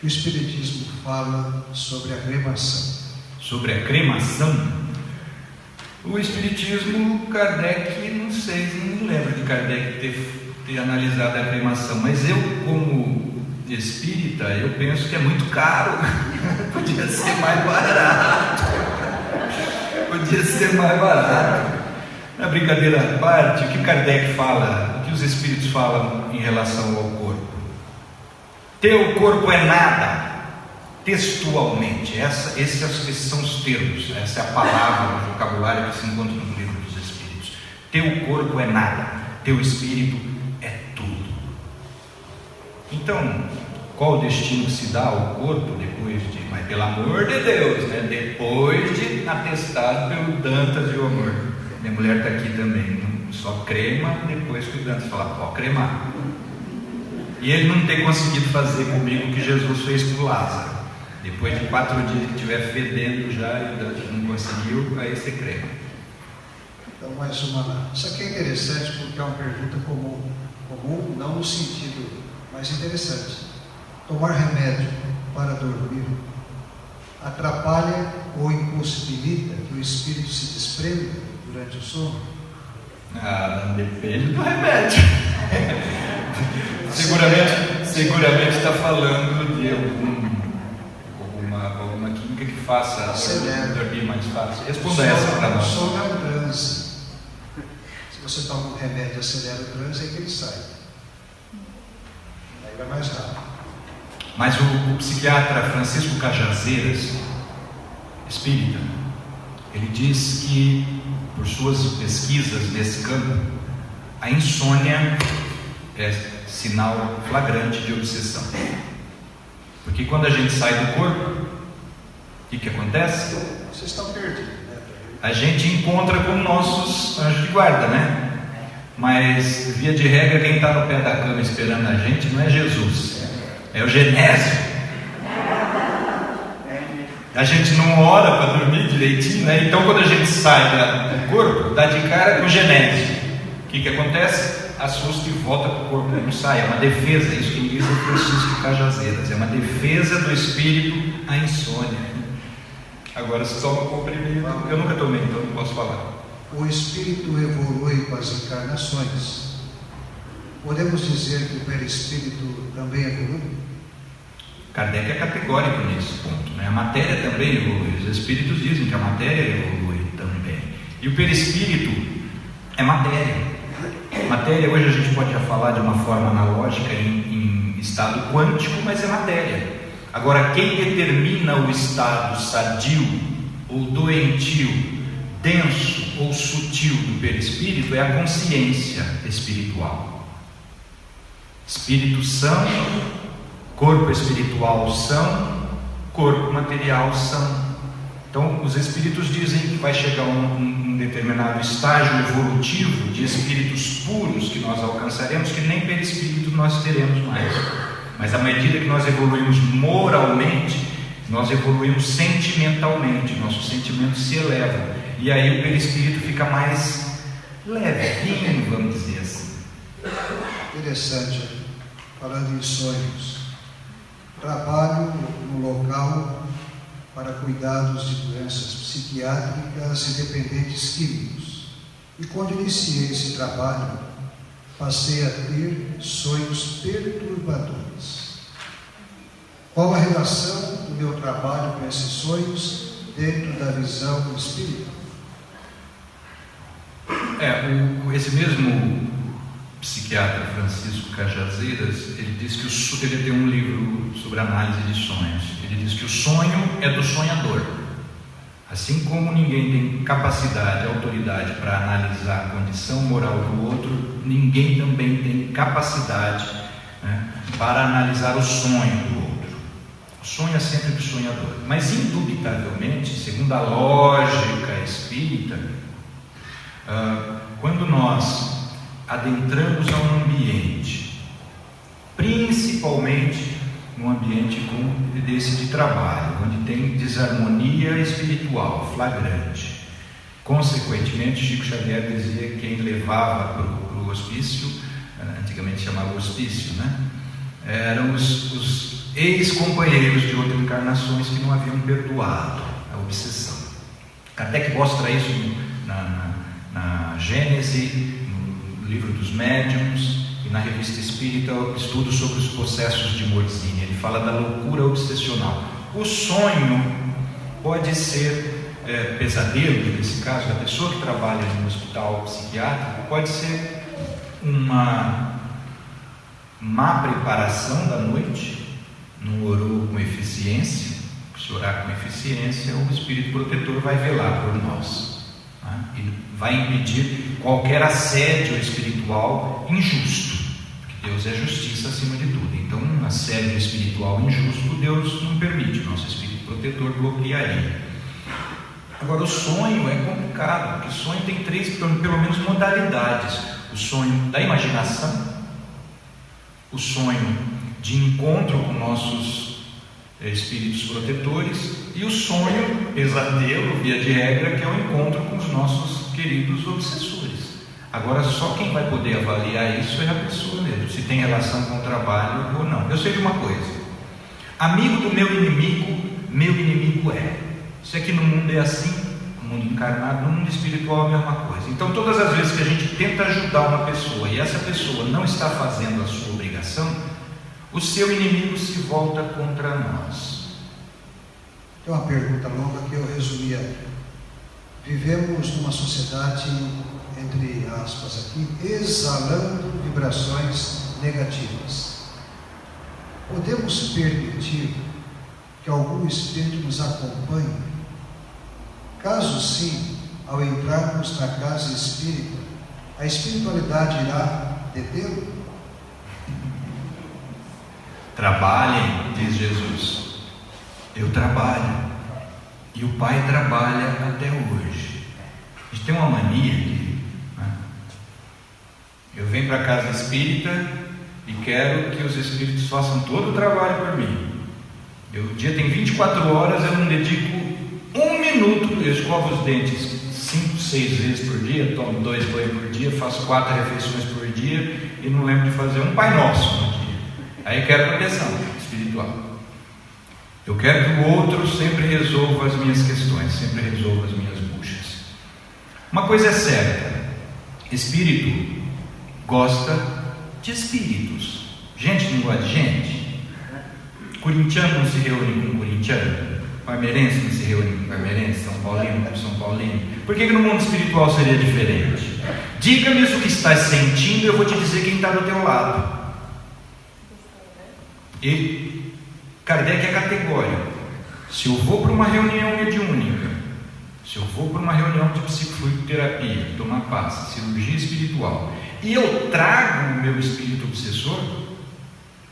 O Espiritismo fala sobre a cremação. Sobre a cremação? O Espiritismo, Kardec, não sei, não me lembro de Kardec ter analisado a cremação, mas eu, como espírita, eu penso que é muito caro. Podia ser mais barato. Podia ser mais barato. Na brincadeira à parte, o que Kardec fala, o que os espíritos falam em relação ao corpo? Teu corpo é nada, textualmente. Esses são os termos, essa é a palavra, o vocabulário que se encontra no livro dos Espíritos. Teu corpo é nada, teu espírito é tudo. Então, qual o destino que se dá ao corpo depois de, mas pelo amor de Deus, né? Depois de atestado pelo Dantas e o amor. Minha mulher está aqui também, só crema depois que o Dantas fala, pode cremar. E ele não tem conseguido fazer comigo o que Jesus fez com Lázaro. Depois de 4 dias que estiver fedendo já, e o Dantas não conseguiu, aí você crema. Então, mais uma lá. Isso aqui é interessante porque é uma pergunta comum, não no sentido mais interessante. Tomar remédio para dormir atrapalha ou impossibilita que o espírito se desprenda durante o sono? Depende do remédio. Seguramente está falando de alguma química que faça dormir mais fácil. Responda essa para nós. O sono é um transe. Se você toma um remédio e acelera o transe, é que ele sai. Aí vai mais rápido. Mas o psiquiatra Francisco Cajazeiras, espírita, ele diz que, por suas pesquisas nesse campo, a insônia é sinal flagrante de obsessão. Porque quando a gente sai do corpo, o que acontece? Vocês estão perdidos, né? A gente encontra com nossos anjos de guarda, né? Mas, via de regra, quem está no pé da cama esperando a gente não é Jesus, é o Genésio. A gente não ora para dormir direitinho, né? Então, quando a gente sai do corpo, dá de cara com o Genésio. O que acontece? Assusta e volta para o corpo, não sai. É uma defesa, isso que diz o Francisco Cajazeiras. É uma defesa do espírito à insônia. Agora, se toma comprimido, eu nunca tomei, então não posso falar. O espírito evolui com as encarnações. podemos dizer que o perispírito também evolui? Kardec é categórico nesse ponto, né? A matéria também evolui. Os espíritos dizem que a matéria evolui também. E o perispírito é matéria. Matéria, hoje a gente pode já falar de uma forma analógica em estado quântico, mas é matéria. Agora, quem determina o estado sadio ou doentio, denso ou sutil do perispírito é a consciência espiritual. Espírito são, corpo espiritual são, corpo material são. Então, os espíritos dizem que vai chegar um determinado estágio evolutivo de espíritos puros que nós alcançaremos, que nem perispírito nós teremos mais. Mas à medida que nós evoluímos moralmente, nós evoluímos sentimentalmente, nossos sentimentos se elevam. E aí o perispírito fica mais levinho, vamos dizer assim. Interessante, falando em sonhos. Trabalho no local para cuidados de doenças psiquiátricas e dependentes químicos. E quando iniciei esse trabalho, passei a ter sonhos perturbadores. Qual a relação do meu trabalho com esses sonhos dentro da visão espírita? Esse mesmo psiquiatra Francisco Cajazeiras, ele diz que ele tem um livro sobre análise de sonhos. Ele diz que o sonho é do sonhador. Assim como ninguém tem capacidade, autoridade para analisar a condição moral do outro, ninguém também tem capacidade, né, para analisar o sonho do outro. O sonho é sempre do sonhador. Mas indubitavelmente, segundo a lógica espírita, quando nós adentramos a um ambiente, principalmente num ambiente desse de trabalho, onde tem desarmonia espiritual flagrante, consequentemente, Chico Xavier dizia que quem levava para o hospício, antigamente chamava hospício, né? Eram os ex-companheiros de outras encarnações que não haviam perdoado a obsessão. Kardec mostra isso na Gênese, no livro dos médiuns, e na revista Espírita, estudo sobre os processos de Morzine. Ele fala da loucura obsessional. O sonho pode ser pesadelo, nesse caso, a pessoa que trabalha no hospital psiquiátrico, pode ser uma má preparação da noite, não orou com eficiência. Se orar com eficiência, o Espírito Protetor vai velar por nós, né? E vai impedir qualquer assédio espiritual injusto, porque Deus é justiça acima de tudo. Então, um assédio espiritual injusto, Deus não permite, o nosso Espírito Protetor bloquearia. Agora, o sonho é complicado, porque o sonho tem três, pelo menos, modalidades: o sonho da imaginação, o sonho de encontro com nossos espíritos protetores, e o sonho, pesadelo, via de regra, que é o encontro com os nossos queridos obsessores. Agora, só quem vai poder avaliar isso é a pessoa mesmo, se tem relação com o trabalho ou não. Eu sei de uma coisa: amigo do meu inimigo é. Isso aqui no mundo é assim, no mundo encarnado, no mundo espiritual é a mesma coisa. Então, todas as vezes que a gente tenta ajudar uma pessoa e essa pessoa não está fazendo a sua obrigação, o seu inimigo se volta contra nós. Tem uma pergunta longa que eu resumi aqui. Vivemos numa sociedade, entre aspas aqui, exalando vibrações negativas. Podemos permitir que algum espírito nos acompanhe? Caso sim, ao entrarmos na casa espírita, a espiritualidade irá detê-lo? Trabalhem, diz Jesus. Eu trabalho, e o Pai trabalha até hoje. A gente tem uma mania de, né? Eu venho para a casa espírita e quero que os espíritos façam todo o trabalho por mim. O dia tem 24 horas, eu não dedico 1 minuto. Eu escovo os dentes 5, 6 vezes por dia, tomo 2 banhos por dia, faço 4 refeições por dia e não lembro de fazer um Pai Nosso no dia. Aí eu quero proteção espiritual. Eu quero que o outro sempre resolva as minhas questões, sempre resolva as minhas buchas. Uma coisa é certa: espírito gosta de espíritos. Gente não gosta de gente? Corintiano não se reúne com corintiano? Palmeirense não se reúne com palmeirense? São Paulino com São Paulino? Por que no mundo espiritual seria diferente? Diga-me o que estás sentindo, eu vou te dizer quem está do teu lado. E Kardec é categórico. Se eu vou para uma reunião mediúnica, se eu vou para uma reunião de psicofluidoterapia, tomar passe, cirurgia espiritual, e eu trago o meu espírito obsessor,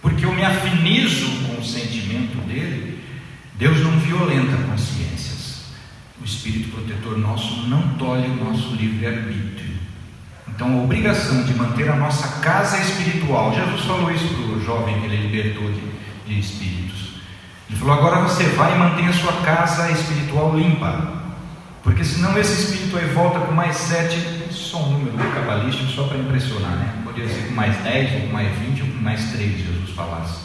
porque eu me afinizo com o sentimento dele, Deus não violenta consciências. O espírito protetor nosso não tolhe o nosso livre-arbítrio. Então a obrigação de manter a nossa casa espiritual, Jesus falou isso para o jovem que ele libertou de espíritos. Ele falou: agora você vai e mantém a sua casa espiritual limpa, porque senão esse espírito aí volta com mais 7, só um número cabalístico, só para impressionar, né? Podia ser com mais 10, ou com mais 20, ou com mais 3, Jesus falasse.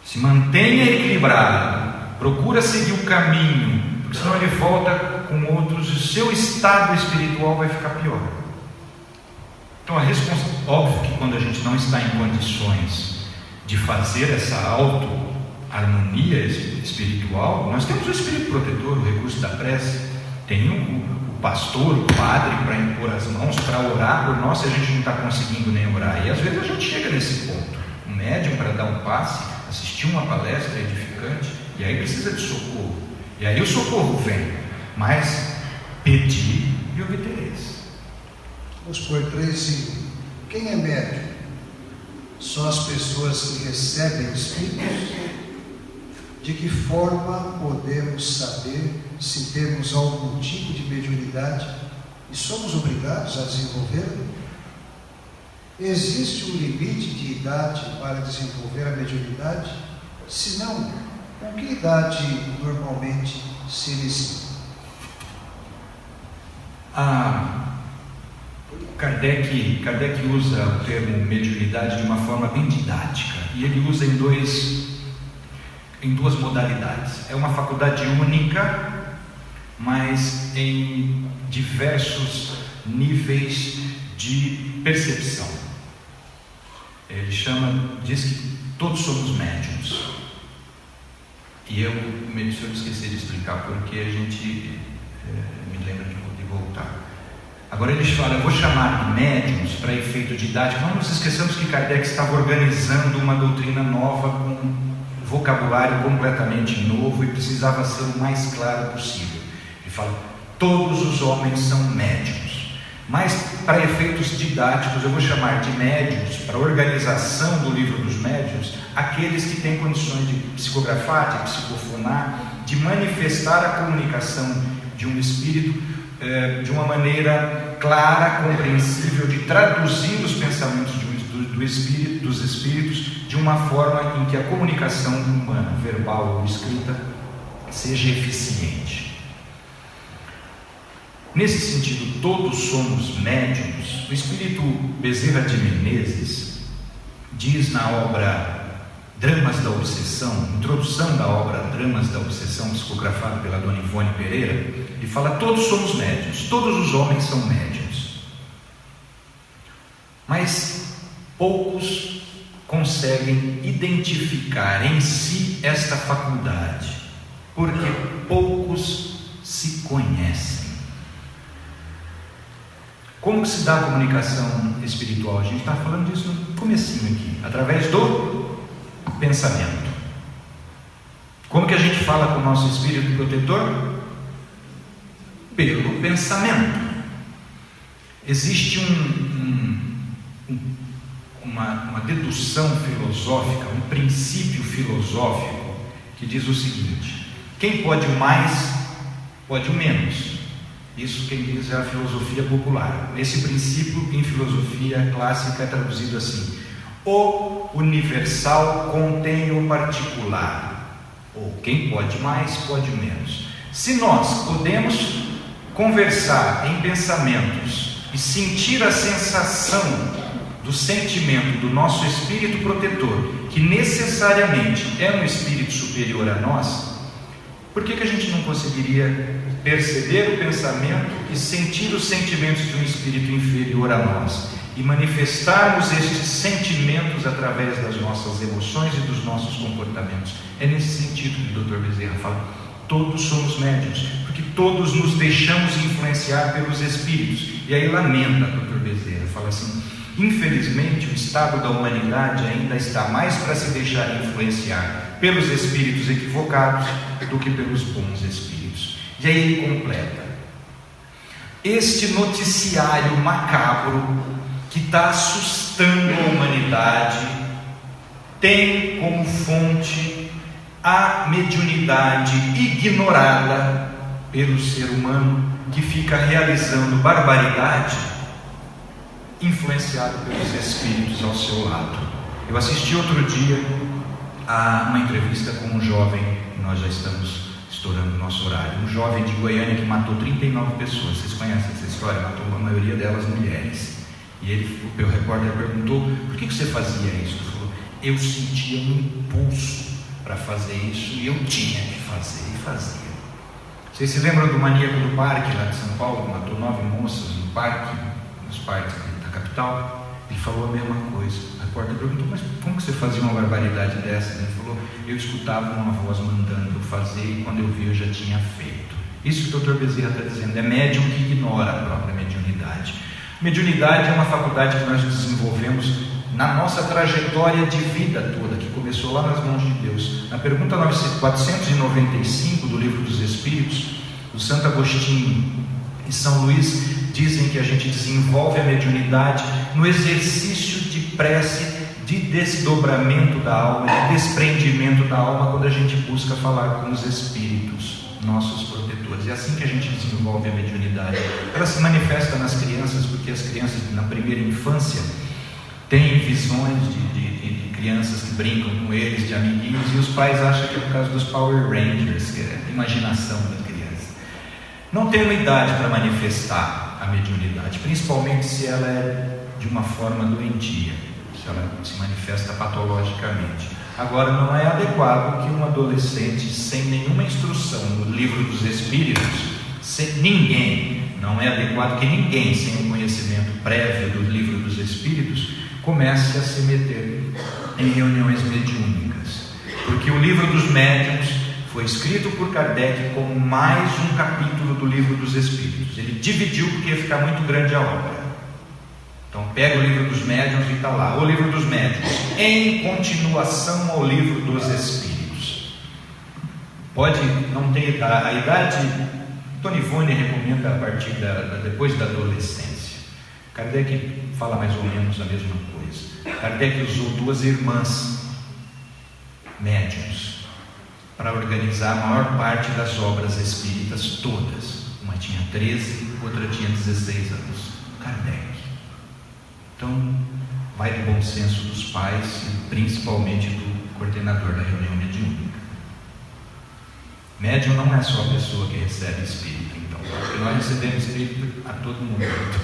Se mantenha equilibrado, procura seguir o caminho, porque senão ele volta com outros e o seu estado espiritual vai ficar pior. Então óbvio que quando a gente não está em condições de fazer essa auto-harmonia espiritual, nós temos o espírito protetor, o recurso da prece, tem o pastor, o padre para impor as mãos, para orar por nós se a gente não está conseguindo nem orar. E às vezes a gente chega nesse ponto, um médium para dar um passe, assistir uma palestra edificante, e aí precisa de socorro, e aí o socorro vem, mas pedir e obtereis. Vamos por 3. Quem é médium? Só as pessoas que recebem espíritos? De que forma podemos saber se temos algum tipo de mediunidade e somos obrigados a desenvolvê-la? Existe um limite de idade para desenvolver a mediunidade? Se não, com que idade normalmente se inicia? Kardec usa o termo mediunidade de uma forma bem didática, e ele usa em duas modalidades. É uma faculdade única, mas em diversos níveis de percepção. Ele diz que todos somos médiuns. E se eu esquecer de explicar porque a gente me lembra de voltar. Agora eles falam: eu vou chamar de médiuns para efeito didático. Não nos esqueçamos que Kardec estava organizando uma doutrina nova com vocabulário completamente novo e precisava ser o mais claro possível. Ele fala: todos os homens são médiuns, mas para efeitos didáticos eu vou chamar de médiuns, para a organização do livro dos médiuns, aqueles que têm condições de psicografar, de psicofonar, de manifestar a comunicação de um espírito de uma maneira clara, compreensível, de traduzir os pensamentos dos espíritos de uma forma em que a comunicação humana, verbal ou escrita, seja eficiente. Nesse sentido, todos somos médiuns. O espírito Bezerra de Menezes diz na obra Dramas da Obsessão, introdução da obra Dramas da Obsessão, psicografada pela dona Ivone Pereira, ele fala: todos somos médiuns, todos os homens são médiuns, mas poucos conseguem identificar em si esta faculdade, porque poucos se conhecem. Como que se dá a comunicação espiritual? A gente está falando disso no comecinho aqui, através do pensamento. Como que a gente fala com o nosso espírito protetor? Pelo pensamento. Existe uma dedução filosófica, um princípio filosófico que diz o seguinte: quem pode o mais, pode o menos. Isso quem diz é a filosofia popular. Esse princípio em filosofia clássica é traduzido assim: o universal contém o particular, ou quem pode mais, pode menos. Se nós podemos conversar em pensamentos e sentir a sensação do sentimento do nosso espírito protetor, que necessariamente é um espírito superior a nós, Por que a gente não conseguiria perceber o pensamento e sentir os sentimentos de um espírito inferior a nós e manifestarmos estes sentimentos através das nossas emoções e dos nossos comportamentos? É nesse sentido que o Dr. Bezerra fala: todos somos médiuns, porque todos nos deixamos influenciar pelos espíritos. E aí lamenta o Dr. Bezerra, fala assim: infelizmente o estado da humanidade ainda está mais para se deixar influenciar pelos espíritos equivocados do que pelos bons espíritos. E aí ele completa: este noticiário macabro que está assustando a humanidade tem como fonte a mediunidade ignorada pelo ser humano, que fica realizando barbaridade influenciado pelos espíritos ao seu lado. Eu assisti outro dia a uma entrevista com um jovem, nós já estamos estourando o nosso horário, um jovem de Goiânia que matou 39 pessoas. Vocês conhecem essa história? Matou a maioria delas mulheres. E o repórter perguntou: por que você fazia isso? Ele falou: eu sentia um impulso para fazer isso e eu tinha que fazer, e fazia. Vocês se lembram do maníaco do parque lá de São Paulo, que matou 9 moças no parque, nos parques da capital? Ele falou a mesma coisa. O repórter perguntou: mas como que você fazia uma barbaridade dessa? Ele falou: eu escutava uma voz mandando eu fazer, e quando eu vi eu já tinha feito. Isso que o Dr. Bezerra está dizendo, é médium que ignora a própria mediunidade. Mediunidade é uma faculdade que nós desenvolvemos na nossa trajetória de vida toda, que começou lá nas mãos de Deus. Na pergunta 495 do Livro dos Espíritos, o Santo Agostinho e São Luís dizem que a gente desenvolve a mediunidade no exercício de prece, de desdobramento da alma, de desprendimento da alma, quando a gente busca falar com os espíritos, nossos protetores. É assim que a gente desenvolve a mediunidade. Ela se manifesta nas crianças, porque as crianças na primeira infância têm visões de crianças que brincam com eles, de amiguinhos, e os pais acham que é por causa dos Power Rangers, que é a imaginação da criança. Não tem uma idade para manifestar a mediunidade, principalmente se ela é de uma forma doentia, se ela se manifesta patologicamente. Agora, não é adequado que um adolescente sem nenhuma instrução no Livro dos Espíritos, não é adequado que ninguém sem um conhecimento prévio do Livro dos Espíritos comece a se meter em reuniões mediúnicas, porque o Livro dos Médiuns foi escrito por Kardec como mais um capítulo do Livro dos Espíritos. Ele dividiu porque ia ficar muito grande a obra. Então pega o Livro dos Médiuns e está lá: o Livro dos Médiuns em continuação ao Livro dos Espíritos. Pode não ter a idade. Tony Vone recomenda a partir depois da adolescência. Kardec fala mais ou menos a mesma coisa. Kardec usou 2 irmãs médiuns para organizar a maior parte das obras espíritas todas. Uma tinha 13, outra tinha 16 anos. Kardec. Então, vai do bom senso dos pais e principalmente do coordenador da reunião mediúnica. Médium não é só a pessoa que recebe espírito, então, porque nós recebemos espírito a todo momento.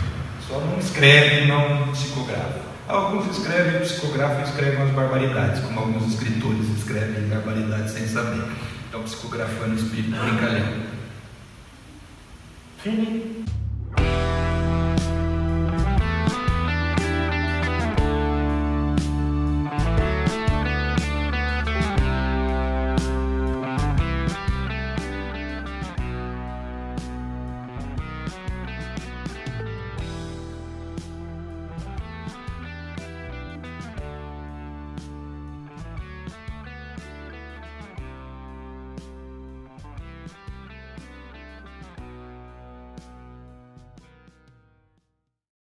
Só não escreve e não psicografa. Alguns escrevem, psicografam e escrevem umas barbaridades, como alguns escritores escrevem barbaridades sem saber. Então, psicografando o espírito brincalhão.